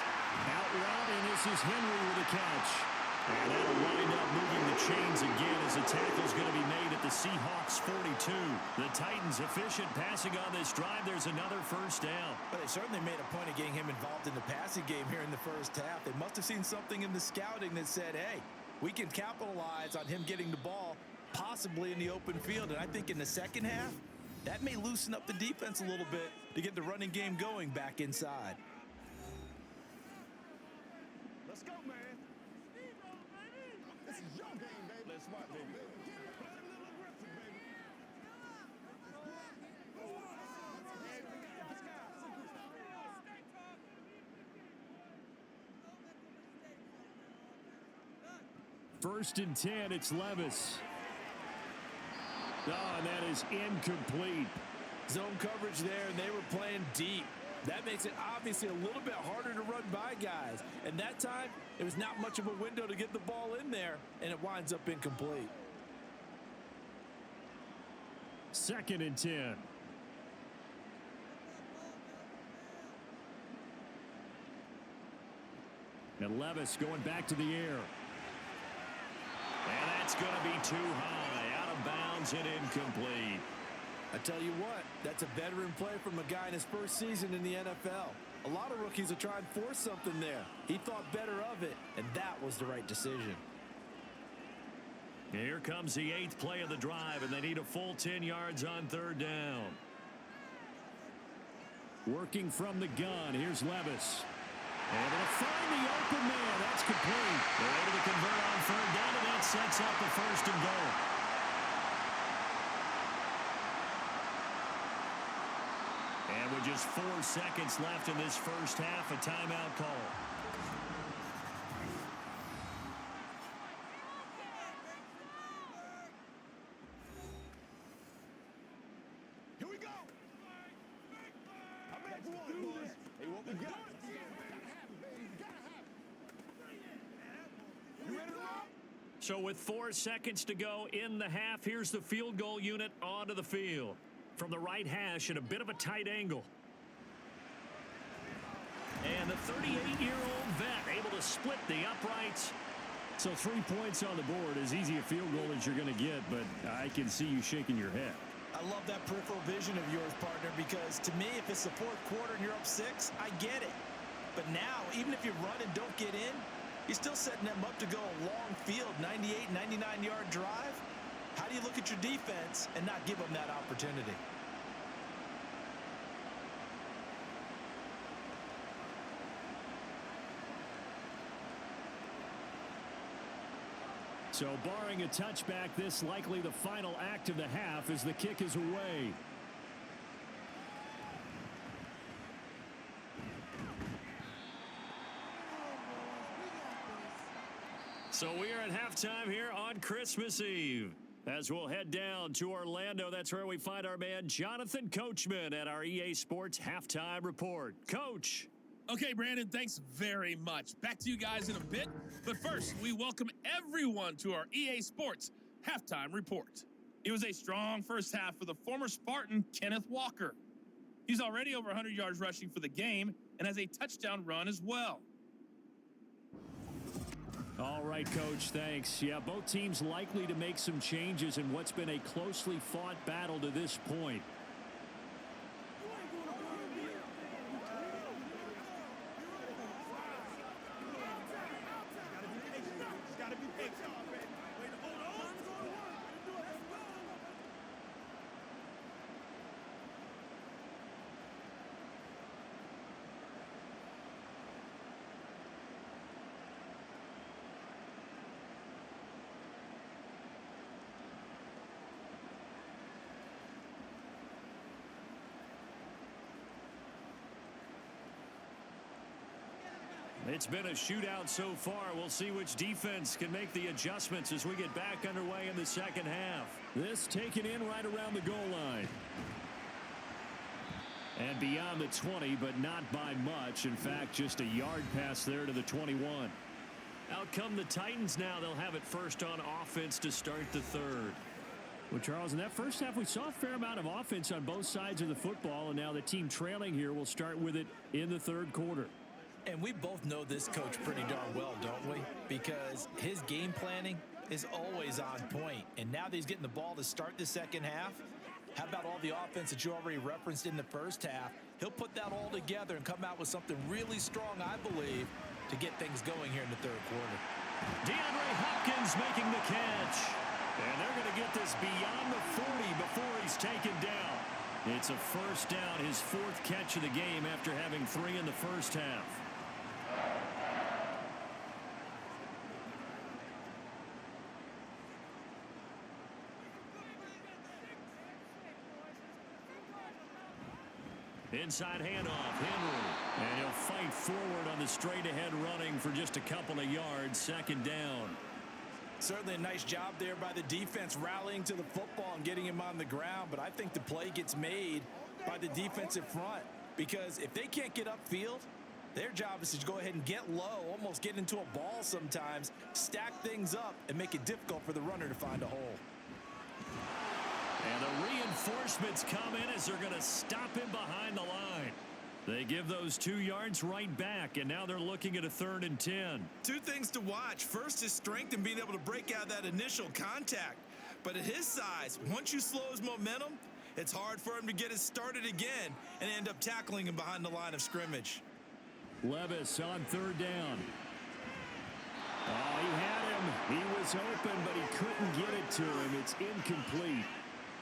Out route, and this is Henry with a catch. And that'll wind up moving the chains again as the tackle's going to be made at the Seahawks 42. The Titans efficient passing on this drive. There's another first down. But they certainly made a point of getting him involved in the passing game here in the first half. They must have seen something in the scouting that said, hey, we can capitalize on him getting the ball possibly in the open field. And I think in the second half, That may loosen up the defense a little bit to get the running game going back inside. Let's go, man. This is your game, baby. Let's smart, baby. Play a little aggressive, baby. First and 10, it's Levis. Oh, and that is incomplete. Zone coverage there, and they were playing deep. That makes it obviously a little bit harder to run by guys. And that time, it was not much of a window to get the ball in there, and it winds up incomplete. Second and 10. And Levis going back to the air. And that's going to be too high, out of bounds and incomplete. I tell you what, that's a veteran play from a guy in his first season in the NFL. A lot of rookies will try and force something there. He thought better of it, and that was the right decision. Here comes the 8th play of the drive, and they need a full 10 yards on third down. Working from the gun, here's Levis. Able to find the open man. That's complete. They're able to convert on third down, and that sets up the first and goal. And with just 4 seconds left in this first half, a timeout call. Here we go. I'm ready to do this. Hey, what we got? You ready to rock? So with 4 seconds to go in the half, here's the field goal unit onto the field. From the right hash at a bit of a tight angle. And the 38-year-old vet able to split the uprights. So 3 points on the board, as easy a field goal as you're going to get, but I can see you shaking your head. I love that peripheral vision of yours, partner, because to me, if it's the fourth quarter and you're up 6, I get it. But now, even if you run and don't get in, you're still setting them up to go a long field, 98, 99-yard drive. How do you look at your defense and not give them that opportunity? So barring a touchback, this likely the final act of the half as the kick is away. So we are at halftime here on Christmas Eve. As we'll head down to Orlando, that's where we find our man Jonathan Coachman at our EA Sports Halftime Report. Coach. Okay, Brandon, thanks very much. Back to you guys in a bit. But first, we welcome everyone to our EA Sports Halftime Report. It was a strong first half for the former Spartan, Kenneth Walker. He's already over 100 yards rushing for the game and has a touchdown run as well. All right, Coach, thanks. Yeah, both teams likely to make some changes in what's been a closely fought battle to this point. It's been a shootout so far. We'll see which defense can make the adjustments as we get back underway in the second half. This taken in right around the goal line. And beyond the 20, but not by much. In fact, just a yard pass there to the 21. Out come the Titans now. They'll have it first on offense to start the third. Well, Charles, in that first half, we saw a fair amount of offense on both sides of the football, and now the team trailing here will start with it in the third quarter. And we both know this coach pretty darn well, don't we? Because his game planning is always on point. And now that he's getting the ball to start the second half, how about all the offense that you already referenced in the first half? He'll put that all together and come out with something really strong, I believe, to get things going here in the third quarter. DeAndre Hopkins making the catch. And they're going to get this beyond the 40 before he's taken down. It's a first down, his 4th catch of the game after having 3 in the first half. Inside handoff, Henry. And he'll fight forward on the straight-ahead running for just a couple of yards, 2nd down. Certainly a nice job there by the defense rallying to the football and getting him on the ground, but I think the play gets made by the defensive front because if they can't get upfield, their job is to go ahead and get low, almost get into a ball sometimes, stack things up, and make it difficult for the runner to find a hole. And the reinforcements come in as they're going to stop him behind the line. They give those 2 yards right back, and now they're looking at a 3rd and 10. 2 things to watch. First, his strength and being able to break out that initial contact. But at his size, once you slow his momentum, it's hard for him to get it started again and end up tackling him behind the line of scrimmage. Levis on 3rd down. Oh, he had him. He was open, but he couldn't get it to him. It's incomplete.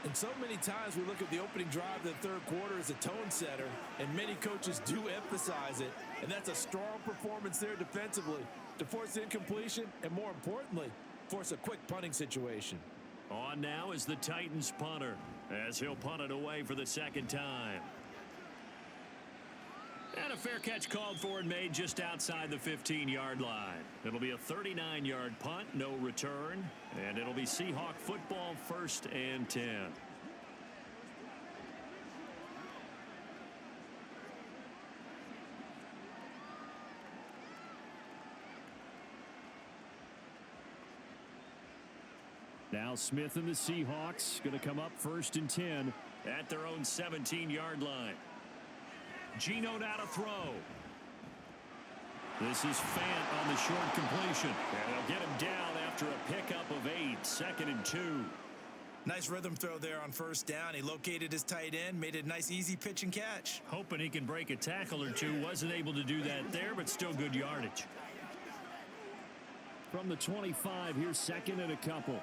And so many times we look at the opening drive of the 3rd quarter as a tone setter, and many coaches do emphasize it, and that's a strong performance there defensively to force incompletion and, more importantly, force a quick punting situation. On now is the Titans punter as he'll punt it away for the 2nd time. And a fair catch called for and made just outside the 15-yard line. It'll be a 39-yard punt, no return, and it'll be Seahawk football, 1st and 10. Now Smith and the Seahawks going to come up 1st and 10 at their own 17-yard line. Geno now to throw. This is Fant on the short completion. And they'll get him down after a pickup of 8, 2nd and 2. Nice rhythm throw there on 1st down. He located his tight end, made it a nice easy pitch and catch. Hoping he can break a tackle or two. Wasn't able to do that there, but still good yardage. From the 25, here's 2nd and a couple.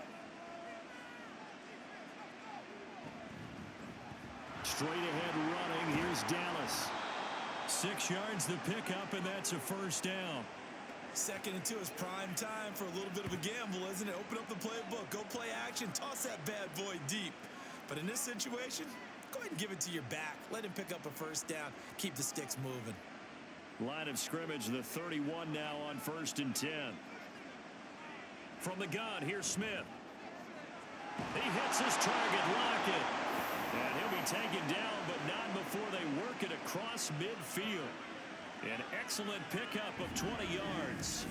Straight ahead running. Here's Dallas. 6 yards the pickup, and that's a 1st down. 2nd and 2 is prime time for a little bit of a gamble, isn't it? Open up the playbook, go play action, toss that bad boy deep. But in this situation, go ahead and give it to your back. Let him pick up a 1st down. Keep the sticks moving. Line of scrimmage, the 31 now on 1st and 10. From the gun, here's Smith. He hits his target, Lockett. And he'll be taken down, but not before they work it across midfield. An excellent pickup of 20 yards.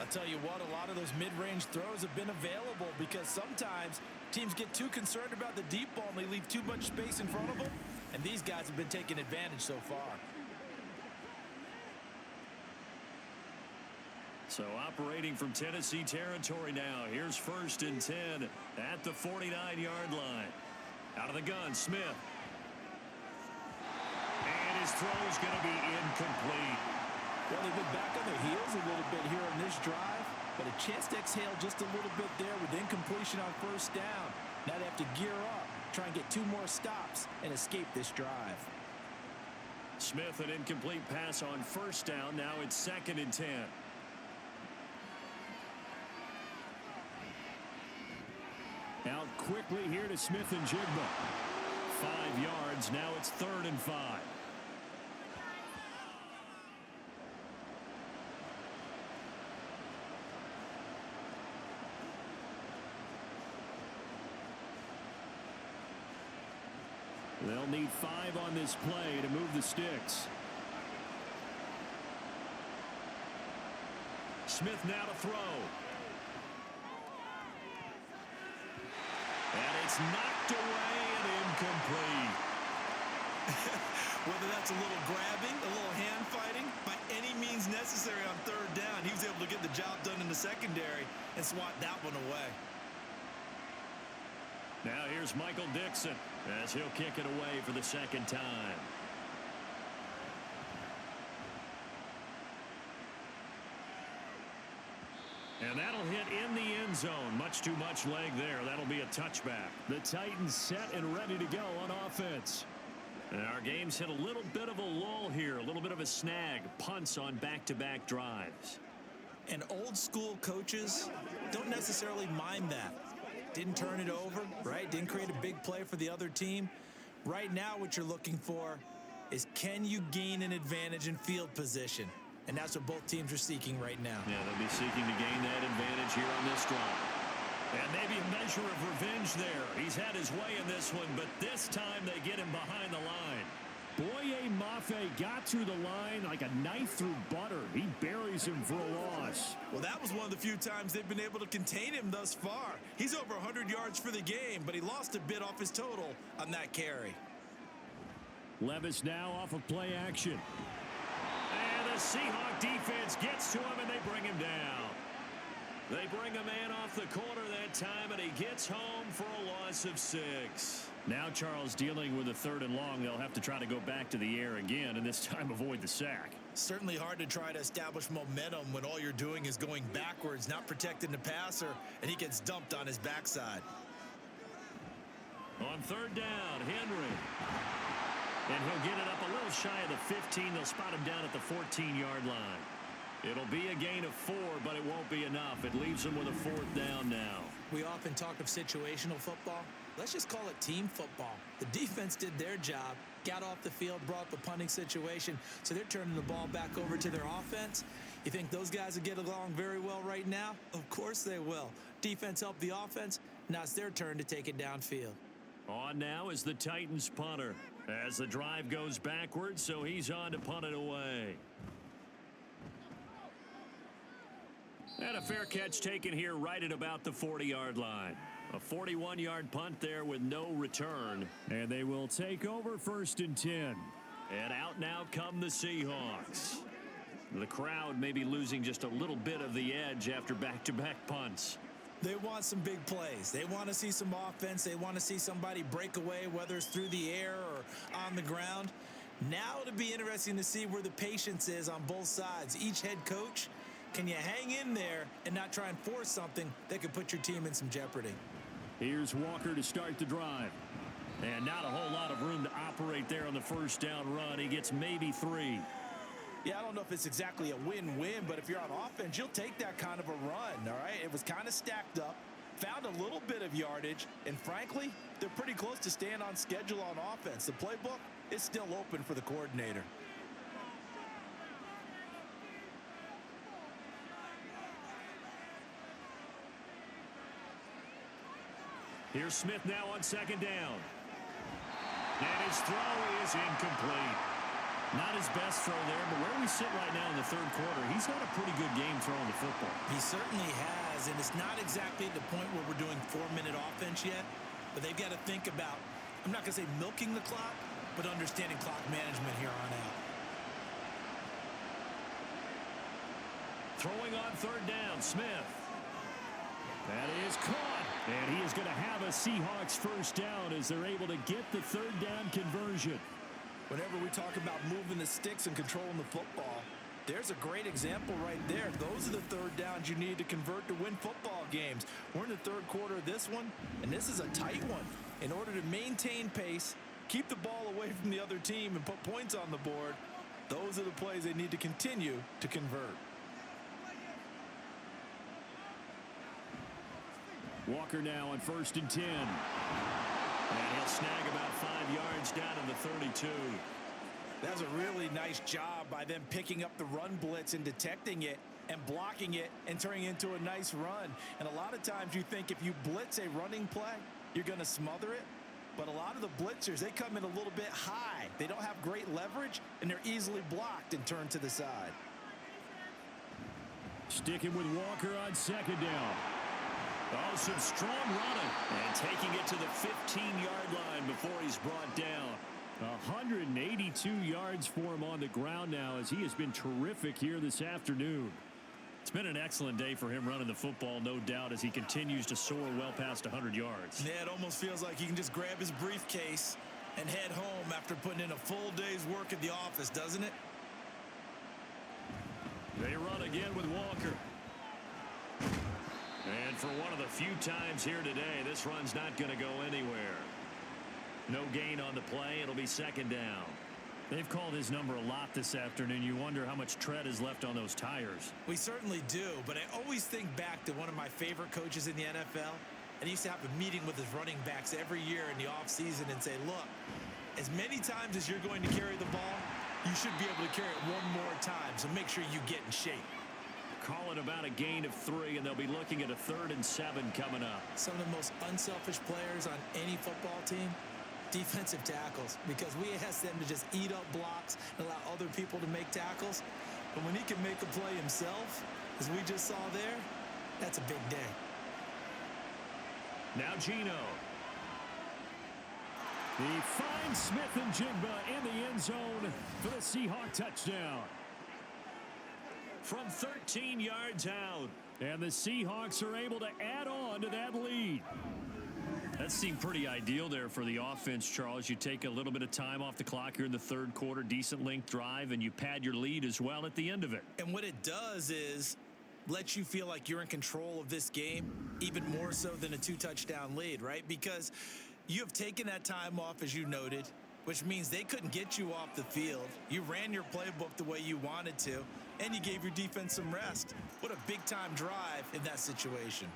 I'll tell you what, a lot of those mid-range throws have been available because sometimes teams get too concerned about the deep ball and they leave too much space in front of them, and these guys have been taking advantage so far. So operating from Tennessee territory now. Here's 1st and 10 at the 49-yard line. Out of the gun, Smith. And his throw's going to be incomplete. Well, they've been back on their heels a little bit here on this drive, but a chance to exhale just a little bit there with incompletion on 1st down. Now they have to gear up, try and get 2 more stops, and escape this drive. Smith, an incomplete pass on 1st down. Now it's 2nd and 10. Out quickly here to Smith and Jigba. 5 yards. Now it's 3rd and 5. They'll need 5 on this play to move the sticks. Smith now to throw. And it's knocked away and incomplete. Whether that's a little grabbing, a little hand fighting, by any means necessary on 3rd down, he was able to get the job done in the secondary and swat that one away. Now here's Michael Dixon as he'll kick it away for the 2nd time. And that'll hit in the end zone. Much too much leg there. That'll be a touchback. The Titans set and ready to go on offense. And our game's hit a little bit of a lull here, a little bit of a snag. Punts on back-to-back drives. And old school coaches don't necessarily mind that. Didn't turn it over, right? Didn't create a big play for the other team. Right now what you're looking for is, can you gain an advantage in field position? And that's what both teams are seeking right now. Yeah, they'll be seeking to gain that advantage here on this drive. And maybe a measure of revenge there. He's had his way in this one, but this time they get him behind the line. Boye Mafe got through the line like a knife through butter. He buries him for a loss. Well, that was one of the few times they've been able to contain him thus far. He's over 100 yards for the game, but he lost a bit off his total on that carry. Levis now off of play action. And the Seahawk defense gets to him, and they bring him down. They bring a man off the corner that time, and he gets home for a loss of 6. Now Charles dealing with a 3rd and long. They'll have to try to go back to the air again, and this time avoid the sack. Certainly hard to try to establish momentum when all you're doing is going backwards, not protecting the passer, and he gets dumped on his backside. On 3rd down, Henry. And he'll get it up a little shy of the 15. They'll spot him down at the 14-yard line. It'll be a gain of 4, but it won't be enough. It leaves them with a 4th down now. We often talk of situational football. Let's just call it team football. The defense did their job, got off the field, brought the punting situation, so they're turning the ball back over to their offense. You think those guys will get along very well right now? Of course they will. Defense helped the offense. Now it's their turn to take it downfield. On now is the Titans punter as the drive goes backwards, so he's on to punt it away. And a fair catch taken here right at about the 40-yard line. A 41-yard punt there with no return. And they will take over 1st and 10. And out now come the Seahawks. The crowd may be losing just a little bit of the edge after back-to-back punts. They want some big plays. They want to see some offense. They want to see somebody break away, whether it's through the air or on the ground. Now it'll be interesting to see where the patience is on both sides. Each head coach, can you hang in there and not try and force something that could put your team in some jeopardy? Here's Walker to start the drive. And not a whole lot of room to operate there on the 1st down run. He gets maybe 3. Yeah, I don't know if it's exactly a win-win, but if you're on offense, you'll take that kind of a run, all right? It was kind of stacked up, found a little bit of yardage, and frankly, they're pretty close to staying on schedule on offense. The playbook is still open for the coordinator. Here's Smith now on 2nd down. And his throw is incomplete. Not his best throw there, but where we sit right now in the 3rd quarter, he's had a pretty good game throwing the football. He certainly has, and it's not exactly at the point where we're doing 4-minute offense yet, but they've got to think about, I'm not going to say milking the clock, but understanding clock management here on out. Throwing on 3rd down, Smith. That is caught. And he is going to have a Seahawks 1st down as they're able to get the 3rd down conversion. Whenever we talk about moving the sticks and controlling the football, there's a great example right there. Those are the 3rd downs you need to convert to win football games. We're in the 3rd quarter of this one, and this is a tight one. In order to maintain pace, keep the ball away from the other team, and put points on the board, those are the plays they need to continue to convert. Walker now on 1st and 10. And he'll snag about 5 yards down to the 32. That was a really nice job by them picking up the run blitz and detecting it and blocking it and turning it into a nice run. And a lot of times you think if you blitz a running play, you're going to smother it. But a lot of the blitzers, they come in a little bit high. They don't have great leverage, and they're easily blocked and turned to the side. Sticking with Walker on 2nd down. Oh, some strong running. And taking it to the 15-yard line before he's brought down. 182 yards for him on the ground now as he has been terrific here this afternoon. It's been an excellent day for him running the football, no doubt, as he continues to soar well past 100 yards. Yeah, it almost feels like he can just grab his briefcase and head home after putting in a full day's work at the office, doesn't it? They run again with Walker. And for one of the few times here today, this run's not going to go anywhere. No gain on the play. It'll be second down. They've called his number a lot this afternoon. You wonder how much tread is left on those tires. We certainly do, but I always think back to one of my favorite coaches in the NFL. And he used to have a meeting with his running backs every year in the offseason and say, look, as many times as you're going to carry the ball, you should be able to carry it one more time, so make sure you get in shape. Call it about a gain of 3, and they'll be looking at a 3rd and 7 coming up. Some of the most unselfish players on any football team, defensive tackles, because we ask them to just eat up blocks and allow other people to make tackles. But when he can make a play himself, as we just saw there, that's a big day. Now Gino. He finds Smith and Jigba in the end zone for the Seahawks touchdown. From 13 yards out. And the Seahawks are able to add on to that lead. That seemed pretty ideal there for the offense, Charles. You take a little bit of time off the clock here in the third quarter, decent length drive, and you pad your lead as well at the end of it. And what it does is let you feel like you're in control of this game, even more so than a 2-touchdown lead, right? Because you have taken that time off, as you noted, which means they couldn't get you off the field. You ran your playbook the way you wanted to, and you gave your defense some rest. What a big-time drive in that situation.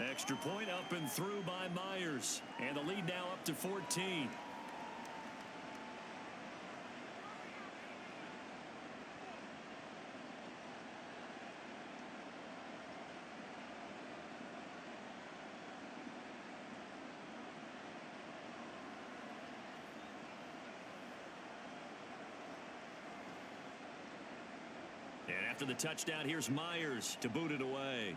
Extra point up and through by Myers. And the lead now up to 14. And after the touchdown, here's Myers to boot it away.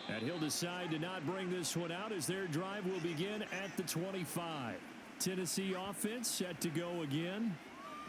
And he'll decide to not bring this one out as their drive will begin at the 25. Tennessee offense set to go again.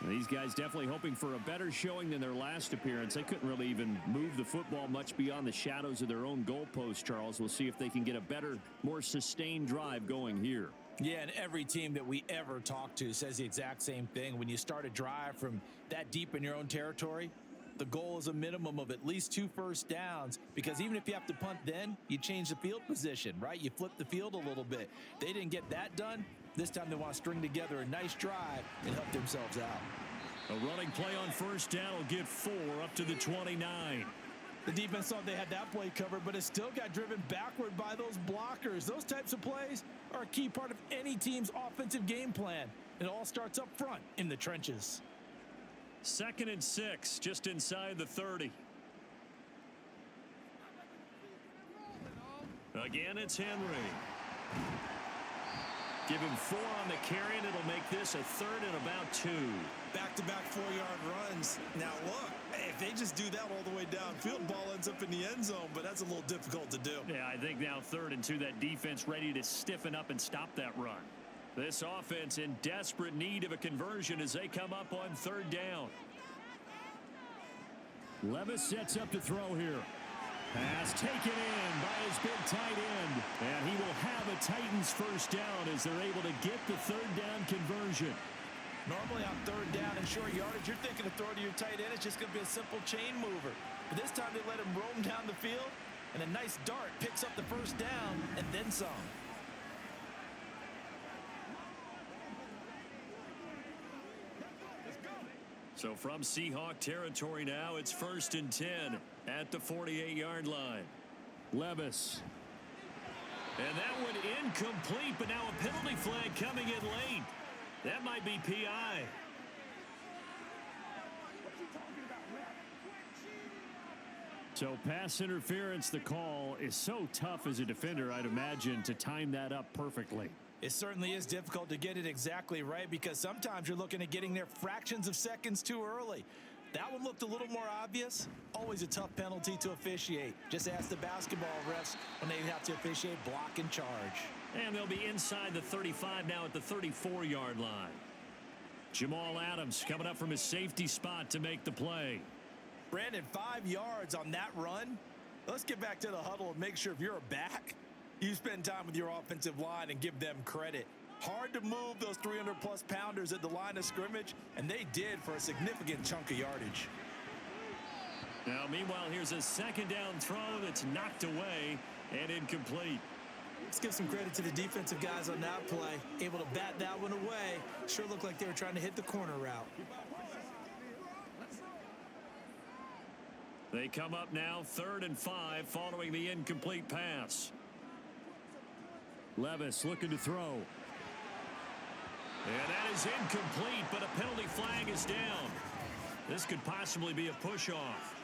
These guys definitely hoping for a better showing than their last appearance. They couldn't really even move the football much beyond the shadows of their own goalpost, Charles. We'll see if they can get a better, more sustained drive going here. Yeah, and every team that we ever talk to says the exact same thing. When you start a drive from that deep in your own territory, the goal is a minimum of at least 2 first downs, because even if you have to punt then, you change the field position, right? You flip the field a little bit. They didn't get that done. This time they want to string together a nice drive and help themselves out. A running play on first down will get 4 up to the 29. The defense thought they had that play covered, but it still got driven backward by those blockers. Those types of plays are a key part of any team's offensive game plan. It all starts up front in the trenches. 2nd and 6, just inside the 30. Again, it's Henry. Give him 4 on the carry, and it'll make this a 3rd and about 2. Back-to-back 4-yard runs. Now, look, if they just do that all the way downfield, ball ends up in the end zone, but that's a little difficult to do. Yeah, I think now 3rd and 2, that defense ready to stiffen up and stop that run. This offense in desperate need of a conversion as they come up on 3rd down. Levis sets up to throw here. Pass taken in by his big tight end. And he will have a Titans first down as they're able to get the 3rd down conversion. Normally on 3rd down and short yardage, you're thinking of throwing to your tight end. It's just going to be a simple chain mover. But this time they let him roam down the field, and a nice dart picks up the first down and then some. So from Seahawk territory now, it's 1st and 10 at the 48-yard line. Levis. And that one incomplete, but now a penalty flag coming in late. That might be PI. So pass interference, the call is so tough as a defender, I'd imagine, to time that up perfectly. It certainly is difficult to get it exactly right, because sometimes you're looking at getting there fractions of seconds too early. That one looked a little more obvious. Always a tough penalty to officiate. Just ask the basketball refs when they have to officiate block and charge. And they'll be inside the 35 now at the 34-yard line. Jamal Adams coming up from his safety spot to make the play. Brandon, 5 yards on that run. Let's get back to the huddle and make sure if you're a back, you spend time with your offensive line and give them credit. Hard to move those 300-plus pounders at the line of scrimmage, and they did for a significant chunk of yardage. Now, meanwhile, here's a 2nd down throw that's knocked away and incomplete. Let's give some credit to the defensive guys on that play. Able to bat that one away. Sure looked like they were trying to hit the corner route. They come up now 3rd and 5 following the incomplete pass. Levis looking to throw. And that is incomplete, but a penalty flag is down. This could possibly be a push-off.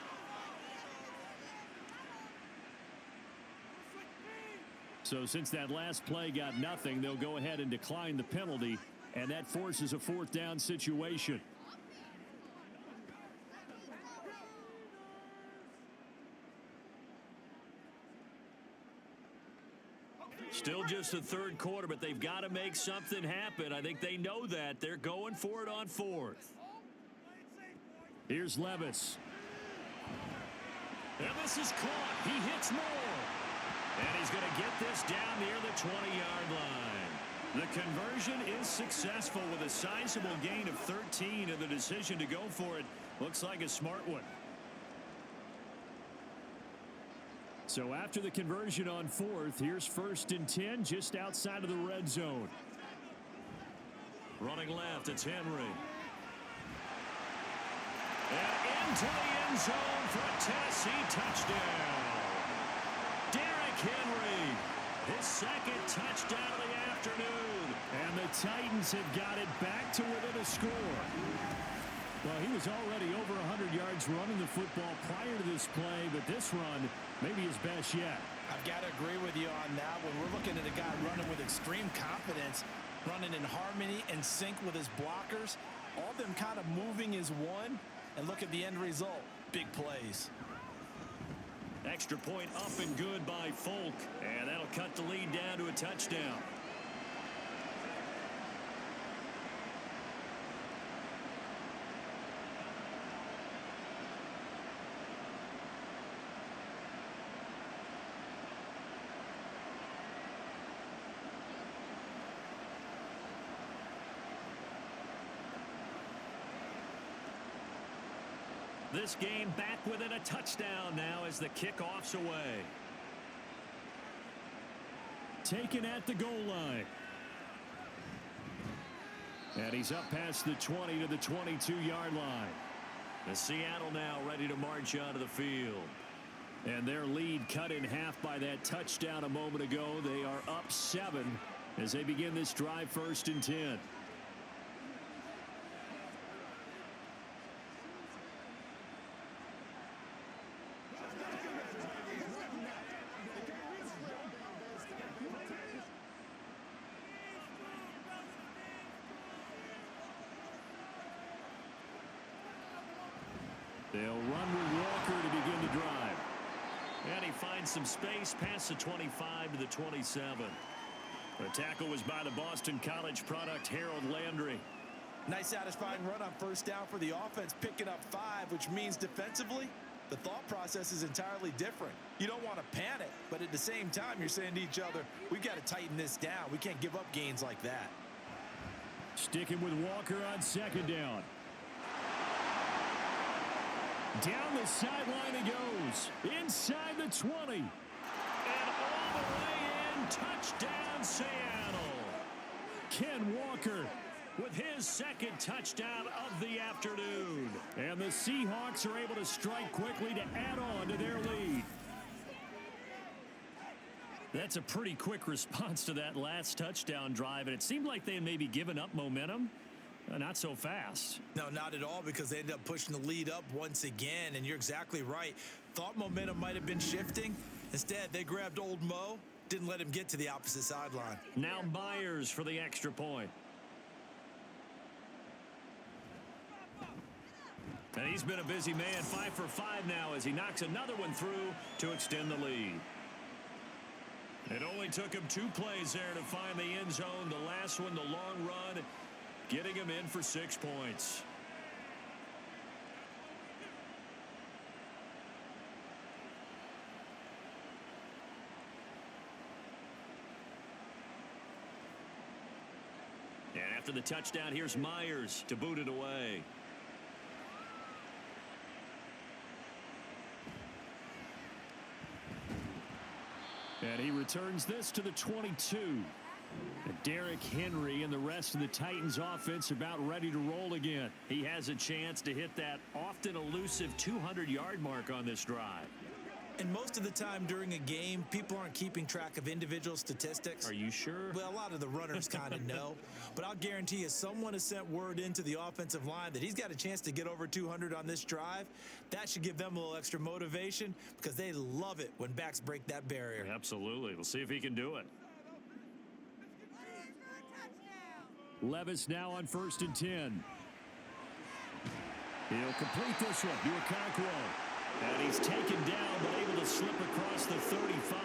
So since that last play got nothing, they'll go ahead and decline the penalty, and that forces a 4th down situation. Still just the 3rd quarter, but they've got to make something happen. I think they know that. They're going for it on 4th. Here's Levis. And this is caught. He hits more. And he's going to get this down near the 20-yard line. The conversion is successful with a sizable gain of 13, and the decision to go for it looks like a smart one. So after the conversion on 4th, here's 1st and 10 just outside of the red zone. Running left, it's Henry. And into the end zone for a Tennessee touchdown. Derrick Henry, his 2nd touchdown of the afternoon. And the Titans have got it back to within a score. Well, he was already over 100 yards running the football prior to this play, but this run may be his best yet. I've got to agree with you on that. When we're looking at a guy running with extreme confidence, running in harmony and sync with his blockers, all of them kind of moving as one, and look at the end result. Big plays. Extra point up and good by Folk, and that'll cut the lead down to a touchdown. This game back within a touchdown now as the kickoff's away. Taken at the goal line. And he's up past the 20 to the 22-yard line. The Seattle now ready to march onto the field. And their lead cut in half by that touchdown a moment ago. They are up 7 as they begin this drive 1st and 10. They'll run with Walker to begin the drive. And he finds some space past the 25 to the 27. The tackle was by the Boston College product, Harold Landry. Nice satisfying run on 1st down for the offense, picking up 5, which means defensively, the thought process is entirely different. You don't want to panic, but at the same time, you're saying to each other, we've got to tighten this down. We can't give up gains like that. Sticking with Walker on 2nd down. Down the sideline he goes. Inside the 20. And all the way in, touchdown Seattle. Ken Walker with his 2nd touchdown of the afternoon. And the Seahawks are able to strike quickly to add on to their lead. That's a pretty quick response to that last touchdown drive, and it seemed like they had maybe given up momentum. Not so fast. No, not at all, because they ended up pushing the lead up once again, and you're exactly right. Thought momentum might have been shifting. Instead, they grabbed old Mo, didn't let him get to the opposite sideline. Now Myers for the extra point. And he's been a busy man, 5 for 5 now as he knocks another one through to extend the lead. It only took him 2 plays there to find the end zone. The last one, the long run, getting him in for 6 points. And after the touchdown, here's Myers to boot it away. And he returns this to the 22. And Derrick Henry and the rest of the Titans offense about ready to roll again. He has a chance to hit that often elusive 200-yard mark on this drive. And most of the time during a game, people aren't keeping track of individual statistics. Are you sure? Well, a lot of the runners kind of know. But I'll guarantee you someone has sent word into the offensive line that he's got a chance to get over 200 on this drive. That should give them a little extra motivation because they love it when backs break that barrier. Absolutely. We'll see if he can do it. Levis now on 1st and 10. He'll complete this one to Okonkwo. And he's taken down, but able to slip across the 35.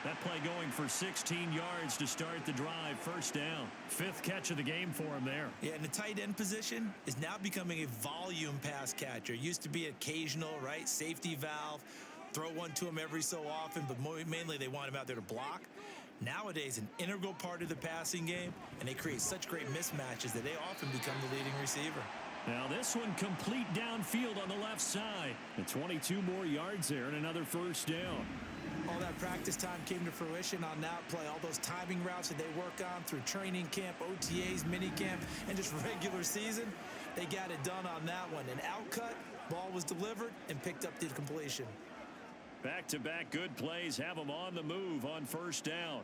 That play going for 16 yards to start the drive. 1st down. 5th catch of the game for him there. Yeah, and the tight end position is now becoming a volume pass catcher. It used to be occasional, right? Safety valve. Throw one to him every so often, but mainly they want him out there to block. Nowadays, an integral part of the passing game, and they create such great mismatches that they often become the leading receiver. Now this one complete downfield on the left side. And 22 more yards there and another 1st down. All that practice time came to fruition on that play. All those timing routes that they work on through training camp, OTAs, mini camp, and just regular season, they got it done on that one. An outcut, ball was delivered, and picked up the completion. Back-to-back good plays have them on the move on 1st down.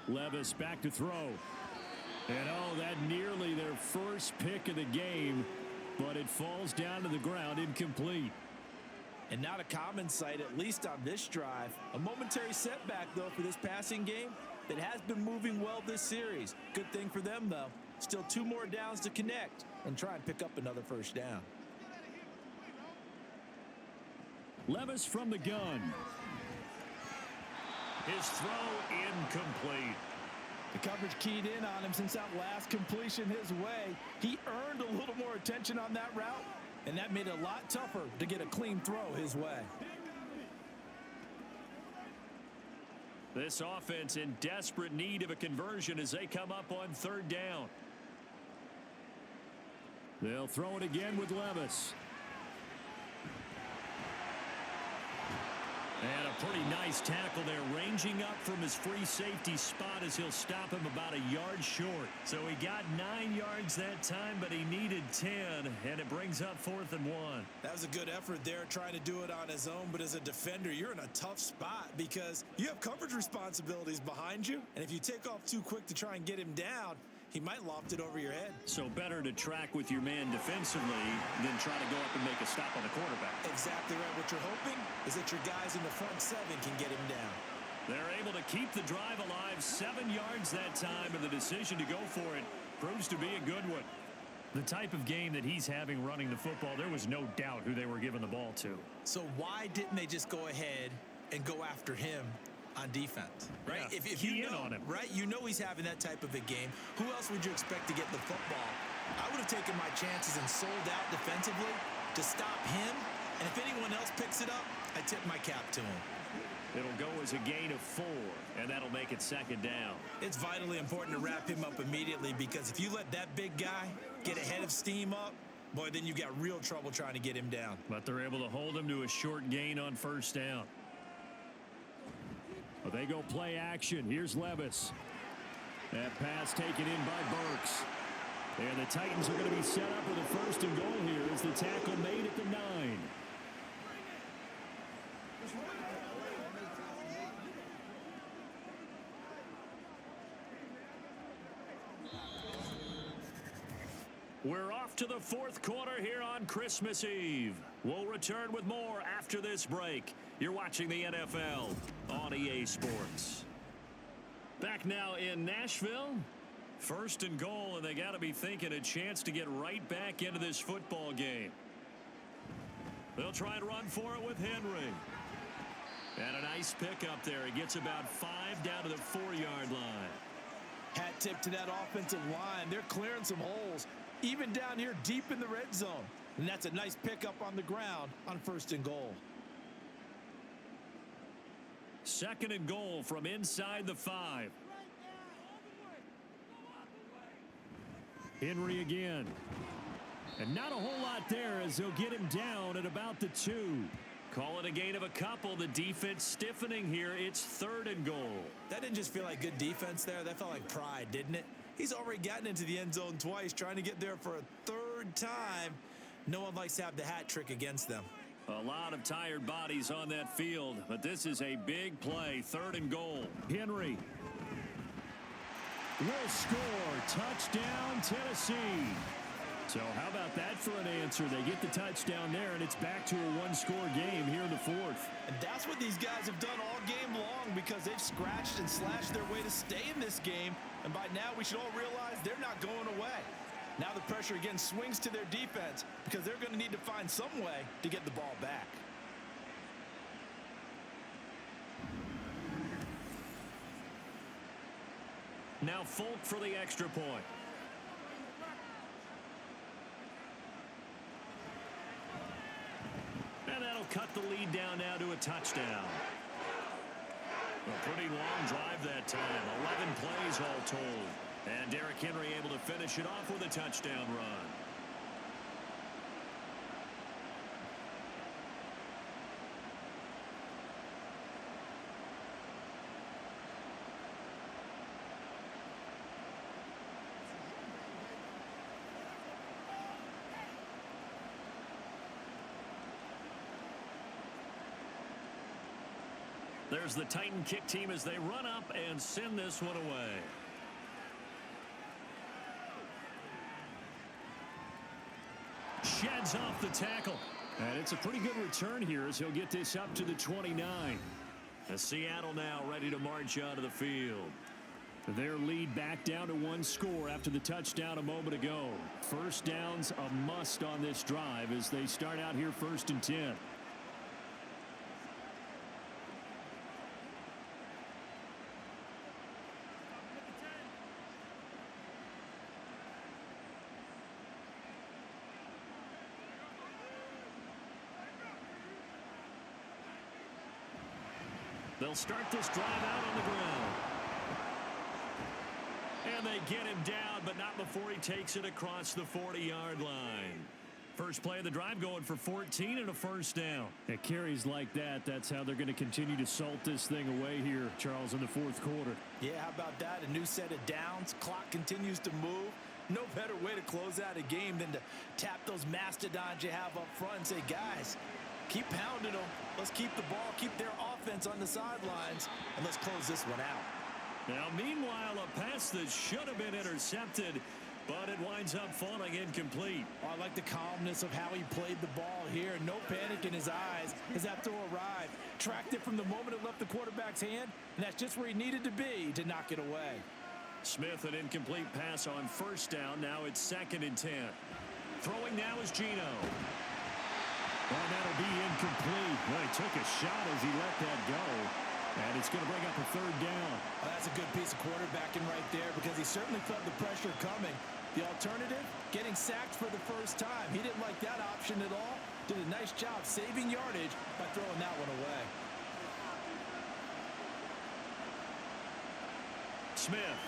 Levis back to throw. And oh, that nearly their first pick of the game, but it falls down to the ground incomplete. And not a common sight, at least on this drive. A momentary setback, though, for this passing game that has been moving well this series. Good thing for them, though. Still 2 more downs to connect and try and pick up another 1st down. Levis from the gun. His throw incomplete. The coverage keyed in on him since that last completion his way. He earned a little more attention on that route, and that made it a lot tougher to get a clean throw his way. This offense in desperate need of a conversion as they come up on 3rd down. They'll throw it again with Levis. And a pretty nice tackle there, ranging up from his free safety spot as he'll stop him about a yard short. So he got 9 yards that time, but he needed 10, and it brings up 4th and 1. That was a good effort there, trying to do it on his own, but as a defender, you're in a tough spot because you have coverage responsibilities behind you, and if you take off too quick to try and get him down, he might loft it over your head. So better to track with your man defensively than try to go up and make a stop on the quarterback. Exactly right. What you're hoping is that your guys in the front 7 can get him down. They're able to keep the drive alive, 7 yards that time, and the decision to go for it proves to be a good one. The type of game that he's having running the football, there was no doubt who they were giving the ball to. So why didn't they just go ahead and go after him on defense, right? Yeah, if you know, on him. right, you know he's having that type of a game. Who else would you expect to get the football? I would have taken my chances and sold out defensively to stop him. And if anyone else picks it up, I tip my cap to him. It'll go as a gain of 4, and that'll make it 2nd down. It's vitally important to wrap him up immediately because if you let that big guy get ahead of steam up, boy, then you've got real trouble trying to get him down. But they're able to hold him to a short gain on 1st down. Well, they go play action. Here's Levis. That pass taken in by Burks. And the Titans are going to be set up with a 1st and goal here as the tackle made at the 9. We're off to the 4th quarter here on Christmas Eve. We'll return with more after this break. You're watching the NFL on EA Sports. Back now in Nashville. 1st and goal, and they got to be thinking a chance to get right back into this football game. They'll try and run for it with Henry. And a nice pick up there. He gets about 5 down to the 4-yard line. Hat tip to that offensive line. They're clearing some holes, even down here deep in the red zone. And that's a nice pickup on the ground on 1st and goal. 2nd and goal from inside the 5. Henry again. And not a whole lot there as they'll get him down at about the 2. Call it a gain of a couple. The defense stiffening here. It's 3rd and goal. That didn't just feel like good defense there. That felt like pride, didn't it? He's already gotten into the end zone twice, trying to get there for a 3rd time. No one likes to have the hat trick against them. A lot of tired bodies on that field, but this is a big play. 3rd and goal. Henry will score. Touchdown, Tennessee. So how about that for an answer? They get the touchdown there, and it's back to a one-score game here in the 4th. And that's what these guys have done all game long because they've scratched and slashed their way to stay in this game. And by now, we should all realize they're not going away. Now the pressure again swings to their defense because they're going to need to find some way to get the ball back. Now Folk for the extra point. And that'll cut the lead down now to a touchdown. A pretty long drive that time. 11 plays all told. And Derrick Henry able to finish it off with a touchdown run. There's the Titan kick team as they run up and send this one away. Sheds off the tackle. And it's a pretty good return here as he'll get this up to the 29. The Seattle now ready to march out of the field. Their lead back down to 1 score after the touchdown a moment ago. First down's a must on this drive as they start out here 1st and 10. They'll start this drive out on the ground. And they get him down, but not before he takes it across the 40-yard line. First play of the drive going for 14 and a first down. At carries like that, that's how they're going to continue to salt this thing away here, Charles, in the 4th quarter. Yeah, how about that? A new set of downs. Clock continues to move. No better way to close out a game than to tap those mastodons you have up front and say, guys, keep pounding them. Let's keep the ball, keep their offense on the sidelines, and let's close this one out. Now, meanwhile, a pass that should have been intercepted, but it winds up falling incomplete. Oh, I like the calmness of how he played the ball here. No panic in his eyes as that throw arrived. Tracked it from the moment it left the quarterback's hand, and that's just where he needed to be to knock it away. Smith, an incomplete pass on first down. Now it's 2nd and 10. Throwing now is Geno. Well, that'll be incomplete. Well, he took a shot as he let that go. And it's going to bring up a 3rd down. Well, that's a good piece of quarterbacking right there because he certainly felt the pressure coming. The alternative, getting sacked for the first time. He didn't like that option at all. Did a nice job saving yardage by throwing that one away. Smith.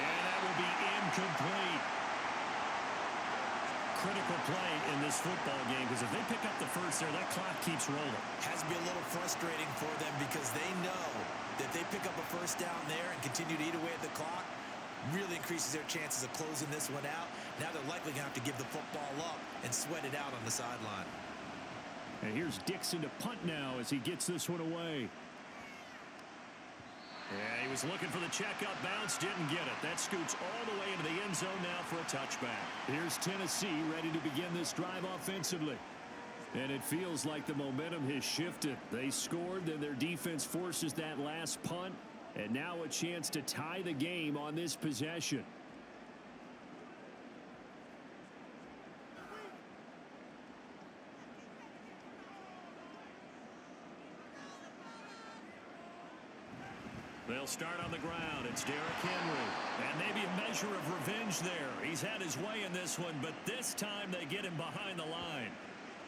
And that will be incomplete. Critical play in this football game because if they pick up the first there, that clock keeps rolling. Has to be a little frustrating for them because they know that if they pick up a first down there and continue to eat away at the clock, really increases their chances of closing this one out. Now they're likely going to have to give the football up and sweat it out on the sideline. And here's Dixon to punt now as he gets this one away. Yeah, he was looking for the checkup bounce, didn't get it. That scoots all the way into the end zone now for a touchback. Here's Tennessee ready to begin this drive offensively. And it feels like the momentum has shifted. They scored, then their defense forces that last punt. And now a chance to tie the game on this possession. They'll start on the ground. It's Derrick Henry. And maybe a measure of revenge there. He's had his way in this one, but this time they get him behind the line.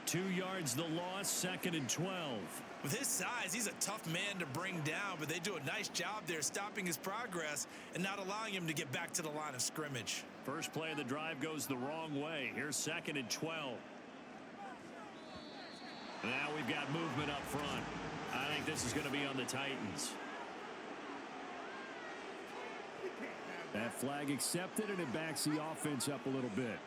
2 yards the loss, 2nd and 12. With his size, he's a tough man to bring down, but they do a nice job there stopping his progress and not allowing him to get back to the line of scrimmage. First play of the drive goes the wrong way. Here's 2nd and 12. Now we've got movement up front. I think this is going to be on the Titans. That flag accepted, and it backs the offense up a little bit.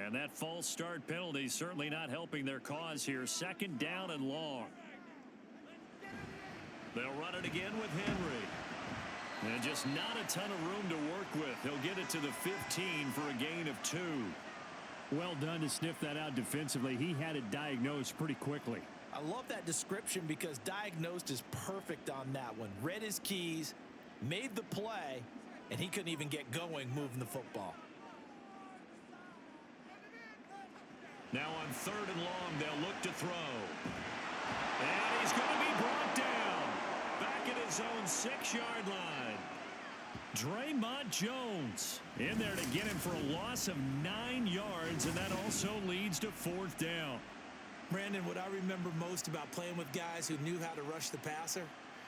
And that false start penalty certainly not helping their cause here. 2nd down and long. They'll run it again with Henry. And just not a ton of room to work with. He'll get it to the 15 for a gain of 2. Well done to sniff that out defensively. He had it diagnosed pretty quickly. I love that description because diagnosed is perfect on that one. Read his keys, made the play, and he couldn't even get going moving the football. Now on 3rd and long, they'll look to throw. And he's going to be brought down. Back at his own 6-yard line. Draymond Jones in there to get him for a loss of 9 yards, and that also leads to 4th down. Brandon, what I remember most about playing with guys who knew how to rush the passer,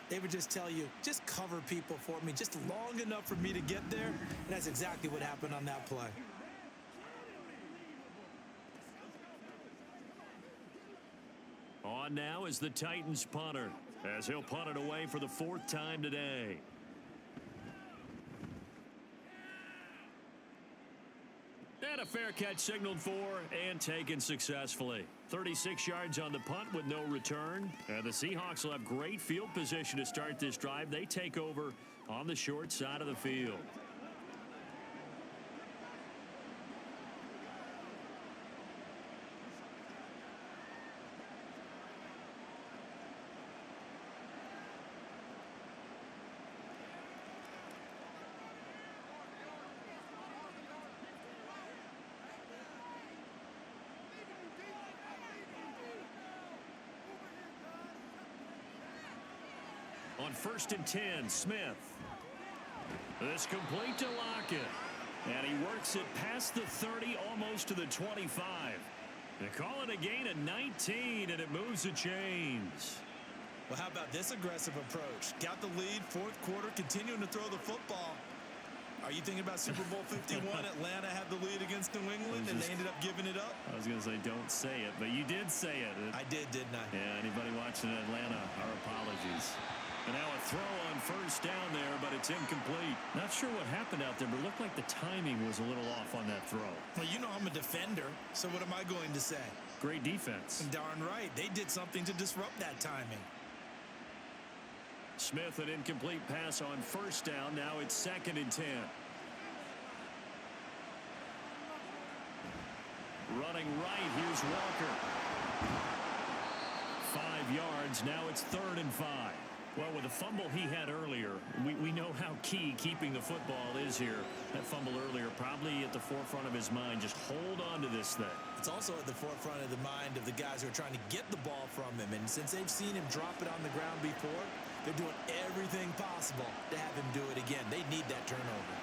they would just tell you, just cover people for me, just long enough for me to get there. And that's exactly what happened on that play. On now is the Titans punter, as he'll punt it away for the 4th time today. And a fair catch signaled for and taken successfully. 36 yards on the punt with no return. And the Seahawks will have great field position to start this drive. They take over on the short side of the field. On 1st and 10, Smith. This complete to Lockett. And he works it past the 30, almost to the 25. They call it a gain of 19, and it moves the chains. Well, how about this aggressive approach? Got the lead, 4th quarter, continuing to throw the football. Are you thinking about Super Bowl 51? Atlanta had the lead against New England, and they ended up giving it up? I was going to say, don't say it, but you did say it. I did, didn't I? Yeah, anybody watching in Atlanta, our apologies. And now a throw on 1st down there, but it's incomplete. Not sure what happened out there, but it looked like the timing was a little off on that throw. Well, you know I'm a defender, so what am I going to say? Great defense. Darn right. They did something to disrupt that timing. Smith, an incomplete pass on 1st down. Now it's 2nd and 10. Running right, here's Walker. 5 yards, now it's 3rd and 5. Well, with the fumble he had earlier, we know how key keeping the football is here. That fumble earlier probably at the forefront of his mind. Just hold on to this thing. It's also at the forefront of the mind of the guys who are trying to get the ball from him. And since they've seen him drop it on the ground before, they're doing everything possible to have him do it again. They need that turnover.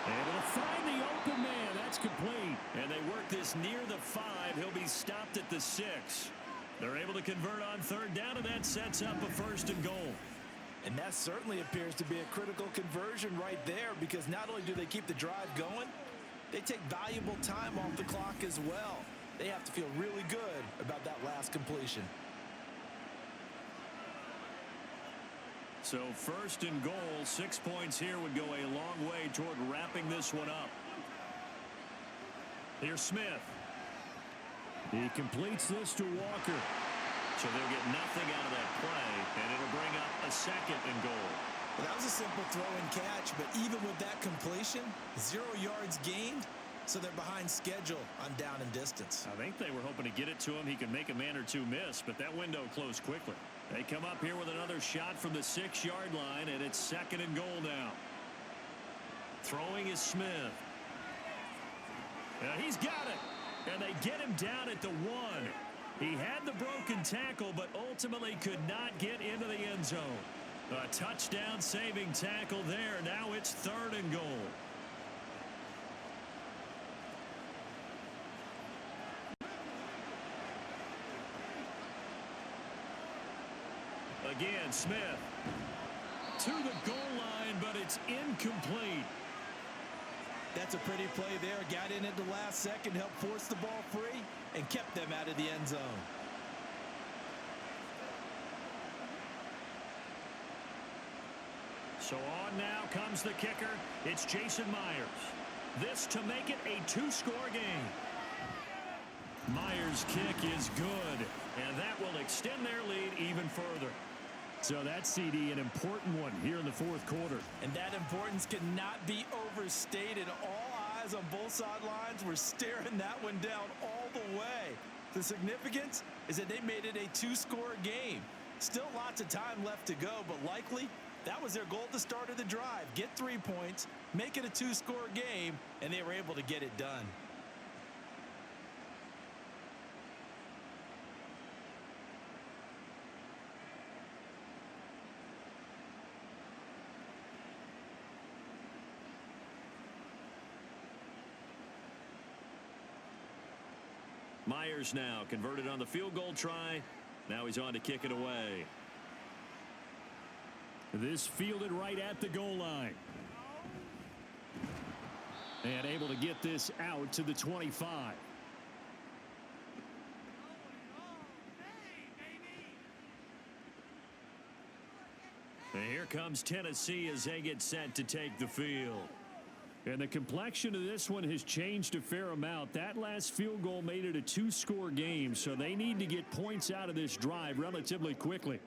And it'll find the open man. That's complete. And they work this near the 5. He'll be stopped at the 6. They're able to convert on 3rd down, and that sets up a 1st and goal. And that certainly appears to be a critical conversion right there, because not only do they keep the drive going, they take valuable time off the clock as well. They have to feel really good about that last completion. So 1st and goal, 6 points here would go a long way toward wrapping this one up. Here's Smith. He completes this to Walker. So they'll get nothing out of that play, and it'll bring up a 2nd and goal. Well, that was a simple throw and catch, but even with that completion, 0 yards gained, so they're behind schedule on down and distance. I think they were hoping to get it to him. He could make a man or two miss, but that window closed quickly. They come up here with another shot from the 6-yard line, and it's 2nd and goal now. Throwing is Smith. He's got it. And they get him down at the 1. He had the broken tackle, but ultimately could not get into the end zone. A touchdown saving tackle there. Now it's 3rd and goal. Again, Smith to the goal line, but it's incomplete. That's a pretty play there. Got in at the last second, helped force the ball free, and kept them out of the end zone. So on now comes the kicker. It's Jason Myers. This to make it a 2-score game. Myers' kick is good, and that will extend their lead even further. So that's, CD, an important one here in the 4th quarter. And that importance cannot be overstated. All eyes on both sidelines were staring that one down all the way. The significance is that they made it a 2-score game. Still lots of time left to go, but likely that was their goal at the start of the drive. Get 3 points, make it a 2-score game, and they were able to get it done. Myers now converted on the field goal try. Now he's on to kick it away. This fielded right at the goal line. And able to get this out to the 25. And here comes Tennessee as they get set to take the field. And the complexion of this one has changed a fair amount. That last field goal made it a 2-score game, so they need to get points out of this drive relatively quickly.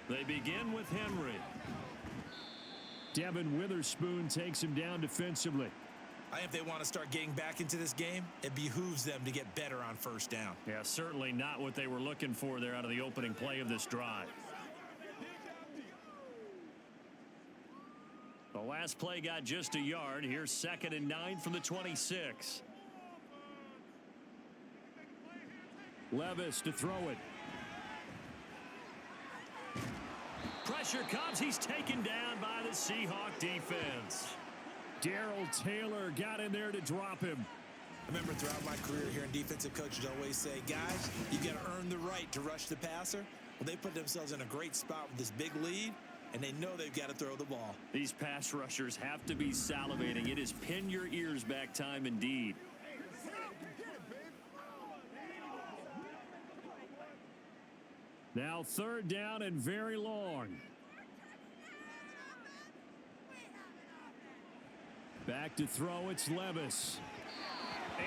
They begin with Henry. Devin Witherspoon takes him down defensively. I think if they want to start getting back into this game, it behooves them to get better on 1st down. Yeah, certainly not what they were looking for there out of the opening play of this drive. The last play got just a yard. Here's 2nd and 9 from the 26. Levis to throw it. Pressure comes. He's taken down by the Seahawk defense. Darrell Taylor got in there to drop him. I remember throughout my career hearing defensive coaches always say, guys, you got to earn the right to rush the passer. Well, they put themselves in a great spot with this big lead, and they know they've got to throw the ball. These pass rushers have to be salivating. It is pin your ears back time indeed. Now 3rd down and very long. Back to throw, it's Levis.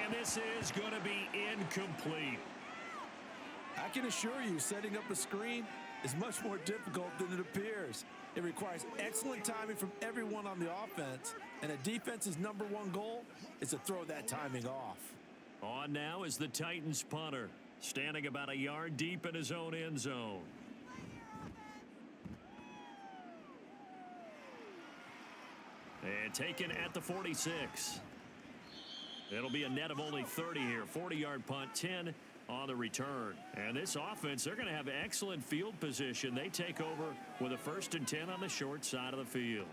And this is going to be incomplete. I can assure you, setting up a screen is much more difficult than it appears. It requires excellent timing from everyone on the offense, and a defense's #1 goal is to throw that timing off. On now is the Titans punter, standing about a yard deep in his own end zone. And taken at the 46. It'll be a net of only 30 here. 40-yard punt, 10 on the return. And this offense, they're going to have excellent field position. They take over with a 1st and 10 on the short side of the field.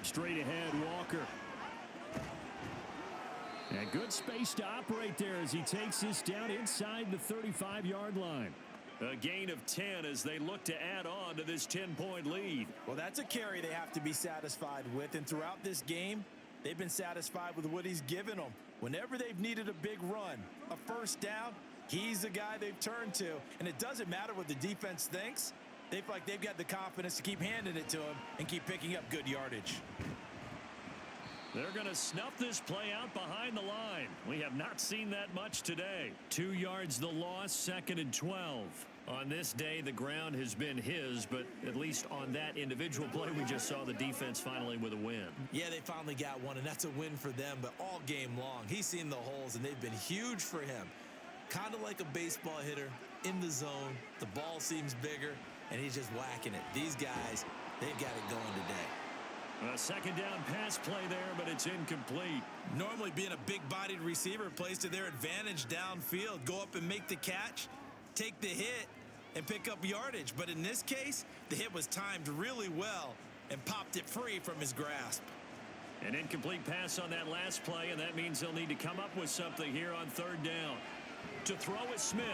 Straight ahead, Walker. And good space to operate there as he takes this down inside the 35-yard line. A gain of 10 as they look to add on to this 10-point lead. Well, that's a carry they have to be satisfied with, and throughout this game, they've been satisfied with what he's given them. Whenever they've needed a big run, a 1st down, he's the guy they've turned to. And it doesn't matter what the defense thinks. They feel like they've got the confidence to keep handing it to him and keep picking up good yardage. They're going to snuff this play out behind the line. We have not seen that much today. 2 yards the loss, 2nd and 12. On this day, the ground has been his, but at least on that individual play, we just saw the defense finally with a win. Yeah, they finally got one, and that's a win for them, but all game long, he's seen the holes, and they've been huge for him. Kind of like a baseball hitter in the zone. The ball seems bigger, and he's just whacking it. These guys, they've got it going today. A 2nd down pass play there, but it's incomplete. Normally being a big-bodied receiver plays to their advantage downfield. Go up and make the catch, take the hit, and pick up yardage. But in this case, the hit was timed really well and popped it free from his grasp. An incomplete pass on that last play, and that means they'll need to come up with something here on 3rd down. To throw is Smith.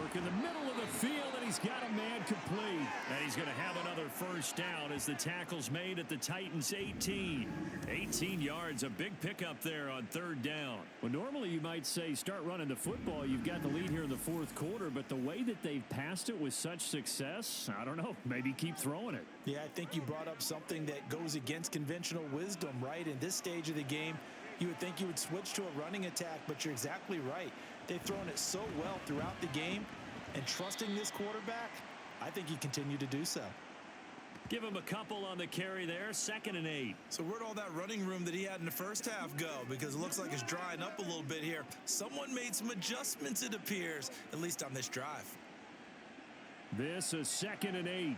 Work in the middle of the field, and he's got a man complete. And he's going to have another 1st down as the tackle's made at the Titans' 18. 18 yards, a big pickup there on 3rd down. Well, normally you might say start running the football. You've got the lead here in the 4th quarter, but the way that they've passed it with such success, I don't know, maybe keep throwing it. Yeah, I think you brought up something that goes against conventional wisdom, right? In this stage of the game, you would think you would switch to a running attack, but you're exactly right. They've thrown it so well throughout the game, and trusting this quarterback, I think he continued to do so. Give him a couple on the carry there, 2nd and 8. So where'd all that running room that he had in the first half go? Because it looks like it's drying up a little bit here. Someone made some adjustments, it appears, at least on this drive. This is 2nd and 8.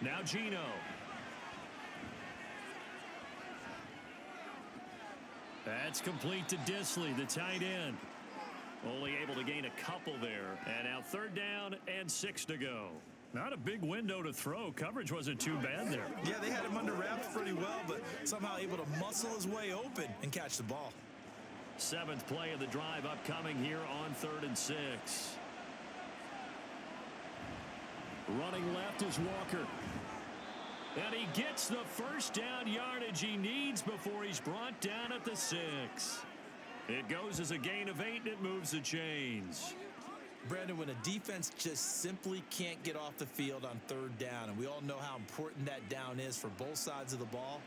Now Gino. That's complete to Disley, the tight end. Only able to gain a couple there. And now 3rd down and 6 to go. Not a big window to throw. Coverage wasn't too bad there. Yeah, they had him under wraps pretty well, but somehow able to muscle his way open and catch the ball. 7th play of the drive upcoming here on 3rd and 6. Running left is Walker. And he gets the 1st down yardage he needs before he's brought down at the 6. It goes as a gain of 8, and it moves the chains. Brandon, when a defense just simply can't get off the field on 3rd down, and we all know how important that down is for both sides of the ball,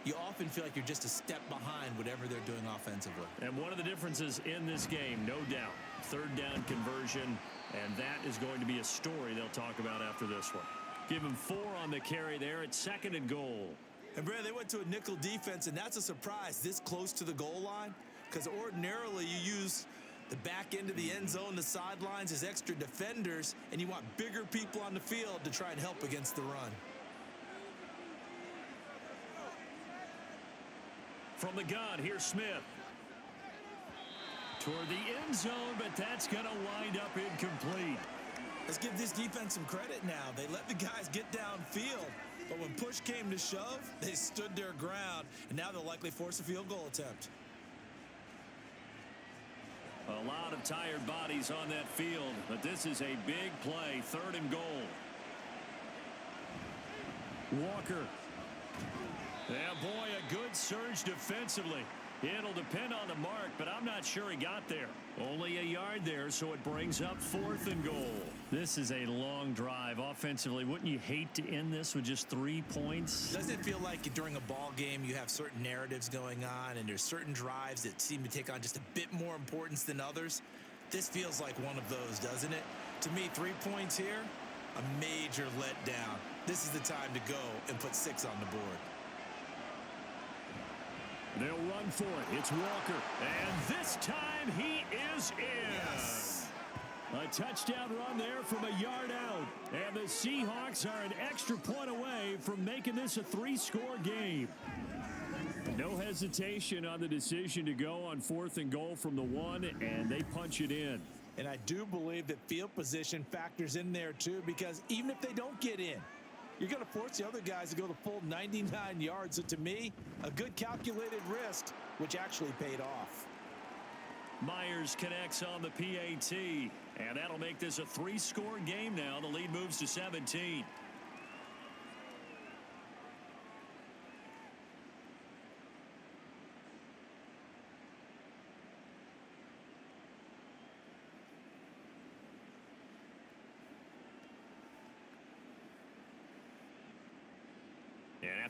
you often feel like you're just a step behind whatever they're doing offensively. And one of the differences in this game, no doubt, 3rd down conversion, and that is going to be a story they'll talk about after this one. Give him 4 on the carry there at 2nd and goal. And Brandon, they went to a nickel defense, and that's a surprise this close to the goal line, because ordinarily you use the back end of the end zone, the sidelines as extra defenders, and you want bigger people on the field to try and help against the run. From the gun, here's Smith. Toward the end zone, but that's going to wind up incomplete. Let's give this defense some credit now. They let the guys get downfield, but when push came to shove, they stood their ground, and now they'll likely force a field goal attempt. A lot of tired bodies on that field, but this is a big play, 3rd and goal. Walker. Yeah, boy, a good surge defensively. It'll depend on the mark, but I'm not sure he got there. Only a yard there, so it brings up 4th and goal. This is a long drive offensively. Wouldn't you hate to end this with just 3 points? Doesn't it feel like during a ball game you have certain narratives going on and there's certain drives that seem to take on just a bit more importance than others? This feels like one of those, doesn't it? To me, 3 points here, a major letdown. This is the time to go and put 6 on the board. They'll run for it. It's Walker. And this time he is in. Yes. A touchdown run there from a yard out. And the Seahawks are an extra point away from making this a 3-score game. No hesitation on the decision to go on 4th and goal from the 1, and they punch it in. And I do believe that field position factors in there too, because even if they don't get in, you're going to force the other guys to go the full 99 yards. So to me, a good calculated risk, which actually paid off. Myers connects on the PAT, and that'll make this a 3-score game now. The lead moves to 17.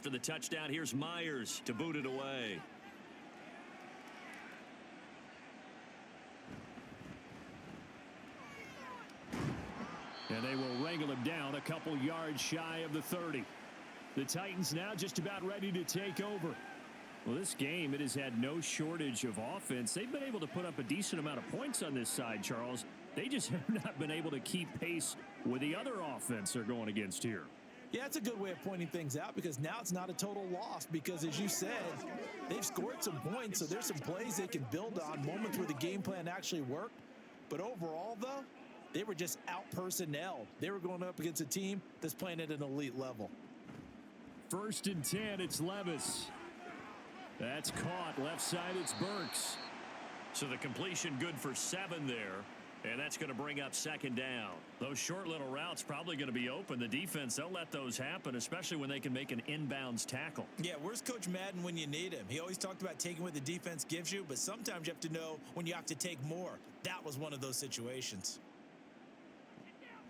After the touchdown, here's Myers to boot it away. And they will wrangle him down a couple yards shy of the 30. The Titans now just about ready to take over. Well, this game, it has had no shortage of offense. They've been able to put up a decent amount of points on this side, Charles. They just have not been able to keep pace with the other offense they're going against here. Yeah, it's a good way of pointing things out because now it's not a total loss because, as you said, they've scored some points, so there's some plays they can build on, moments where the game plan actually worked. But overall, though, they were just out-personnelled. They were going up against a team that's playing at an elite level. 1st and 10, it's Levis. That's caught. Left side, it's Burks. So the completion good for 7 there. And that's going to bring up 2nd down. Those short little routes probably going to be open. The defense, they'll let those happen, especially when they can make an inbounds tackle. Yeah, where's Coach Madden when you need him? He always talked about taking what the defense gives you, but sometimes you have to know when you have to take more. That was one of those situations.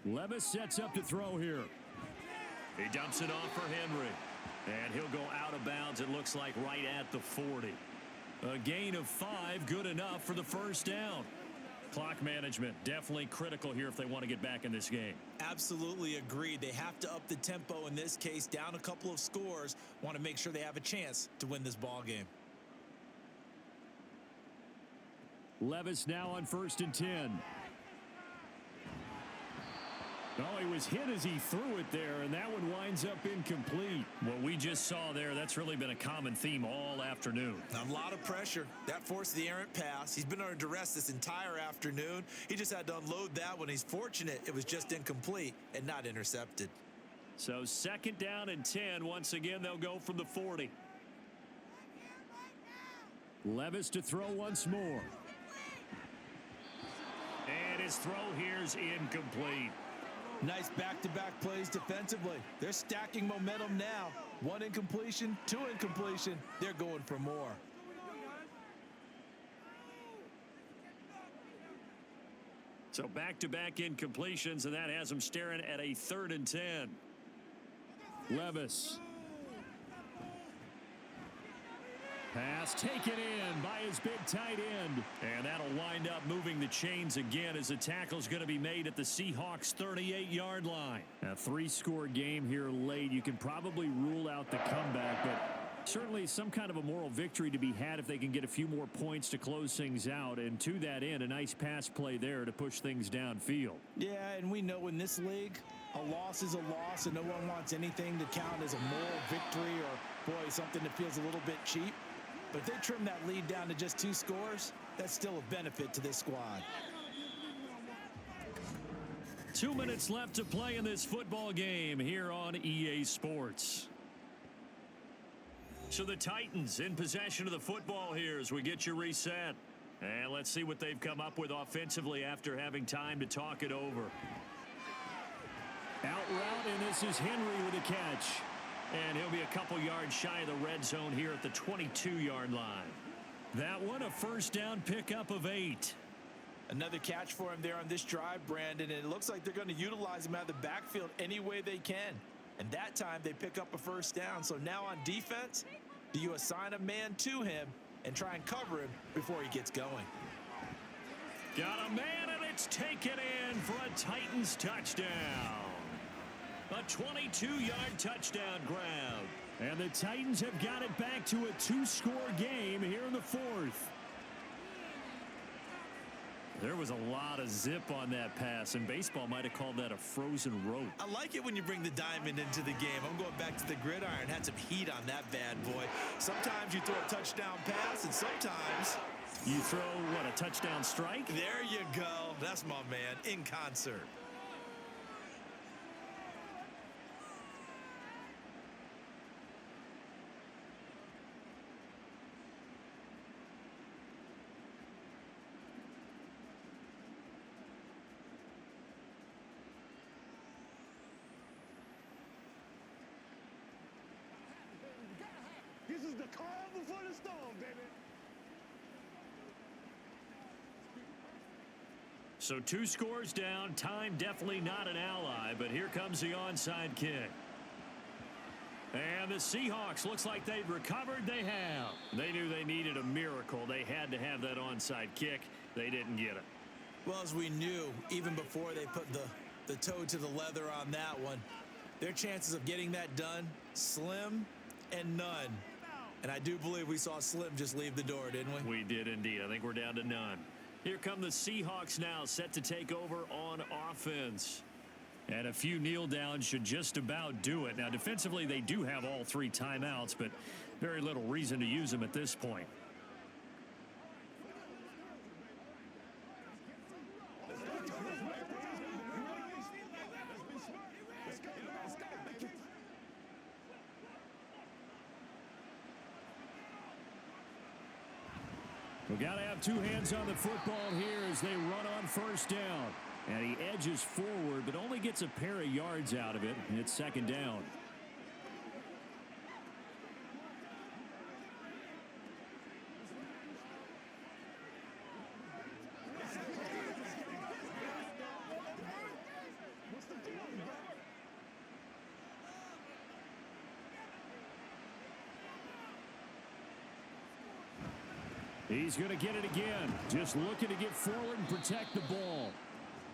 Levis sets up to throw here. He dumps it off for Henry. And he'll go out of bounds, it looks like, right at the 40. A gain of 5, good enough for the 1st down. Clock management, definitely critical here if they want to get back in this game. Absolutely agreed. They have to up the tempo in this case, down a couple of scores. Want to make sure they have a chance to win this ball game. Levis now on 1st and 10. Oh, he was hit as he threw it there, and that one winds up incomplete. What we just saw there, that's really been a common theme all afternoon. A lot of pressure. That forced the errant pass. He's been under duress this entire afternoon. He just had to unload that one. He's fortunate it was just incomplete and not intercepted. So 2nd down and 10. Once again, they'll go from the 40. Levis to throw once more. And his throw here's incomplete. Nice back-to-back plays defensively. They're stacking momentum now. 1 incompletion, 2 incompletion. They're going for more. So back-to-back incompletions, and that has them staring at a 3rd and 10. Levis. Pass taken in by his big tight end. And that'll wind up moving the chains again as the tackle's going to be made at the Seahawks 38-yard line. A 3-score game here late. You can probably rule out the comeback, but certainly some kind of a moral victory to be had if they can get a few more points to close things out. And to that end, a nice pass play there to push things downfield. Yeah, and we know in this league, a loss is a loss, and no one wants anything to count as a moral victory or, boy, something that feels a little bit cheap. But if they trim that lead down to just 2 scores, that's still a benefit to this squad. 2 minutes left to play in this football game here on EA Sports. So the Titans in possession of the football here as we get you reset. And let's see what they've come up with offensively after having time to talk it over. Out route, and this is Henry with a catch. And he'll be a couple yards shy of the red zone here at the 22-yard line. That one, a 1st down pickup of 8. Another catch for him there on this drive, Brandon, and it looks like they're going to utilize him out of the backfield any way they can. And that time they pick up a 1st down. So now on defense, do you assign a man to him and try and cover him before he gets going? Got a man, and it's taken in for a Titans touchdown. A 22-yard touchdown grab. And the Titans have got it back to a 2-score game here in the 4th. There was a lot of zip on that pass, and baseball might have called that a frozen rope. I like it when you bring the diamond into the game. I'm going back to the gridiron. Had some heat on that bad boy. Sometimes you throw a touchdown pass, and sometimes you throw, what, a touchdown strike? There you go. That's my man, in concert. This is the calm before the storm, baby. So 2 scores down. Time definitely not an ally, but here comes the onside kick. And the Seahawks, looks like they've recovered. They have. They knew they needed a miracle. They had to have that onside kick. They didn't get it. Well, as we knew, even before they put the toe to the leather on that one, their chances of getting that done, slim and none. And I do believe we saw Slim just leave the door, didn't we? We did indeed. I think we're down to none. Here come the Seahawks now, set to take over on offense. And a few kneel downs should just about do it. Now, defensively, they do have all 3 timeouts, but very little reason to use them at this point. We got to have 2 hands on the football here as they run on first down. And he edges forward, but only gets a pair of yards out of it. And it's second down. He's going to get it again. Just looking to get forward and protect the ball.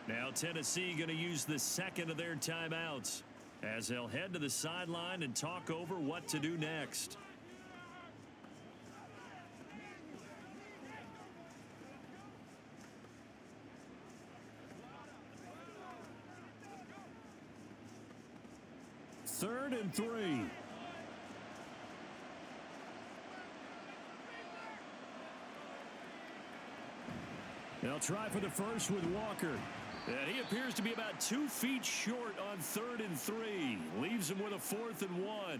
Now Tennessee going to use the second of their timeouts as they'll head to the sideline and talk over what to do next. Third and 3. They'll try for the first with Walker. And he appears to be about 2 feet short on 3rd and 3. Leaves him with a 4th and 1.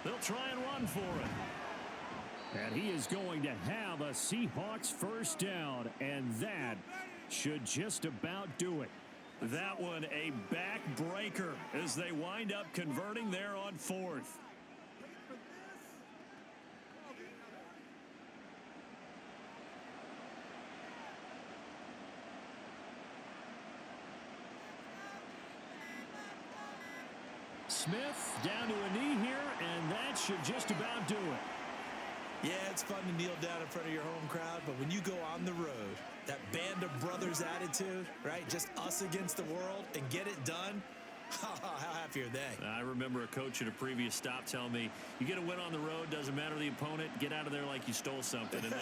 They'll try and run for it. And he is going to have a Seahawks first down, and that should just about do it. That one a backbreaker as they wind up converting there on 4th. Smith down to a knee here, and that should just about do it. Yeah, it's fun to kneel down in front of your home crowd, but when you go on the road, that band of brothers attitude, right? Just us against the world and get it done. How happy are they? I remember a coach at a previous stop telling me, you get a win on the road, doesn't matter the opponent, get out of there like you stole something. And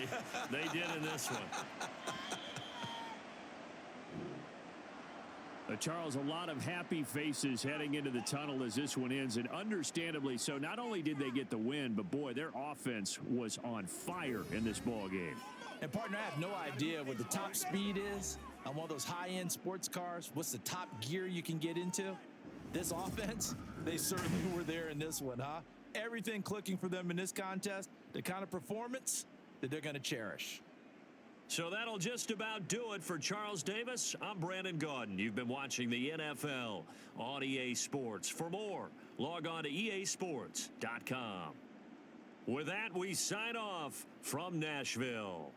they did in this one. Charles, a lot of happy faces heading into the tunnel as this one ends, and understandably so. Not only did they get the win, but boy, their offense was on fire in this ball game. And partner, I have no idea what the top speed is on one of those high-end sports cars. What's the top gear you can get into? This offense, they certainly were there in this one, huh? Everything clicking for them in this contest, the kind of performance that they're going to cherish. So that'll just about do it for Charles Davis. I'm Brandon Gaudin. You've been watching the NFL on EA Sports. For more, log on to easports.com. With that, we sign off from Nashville.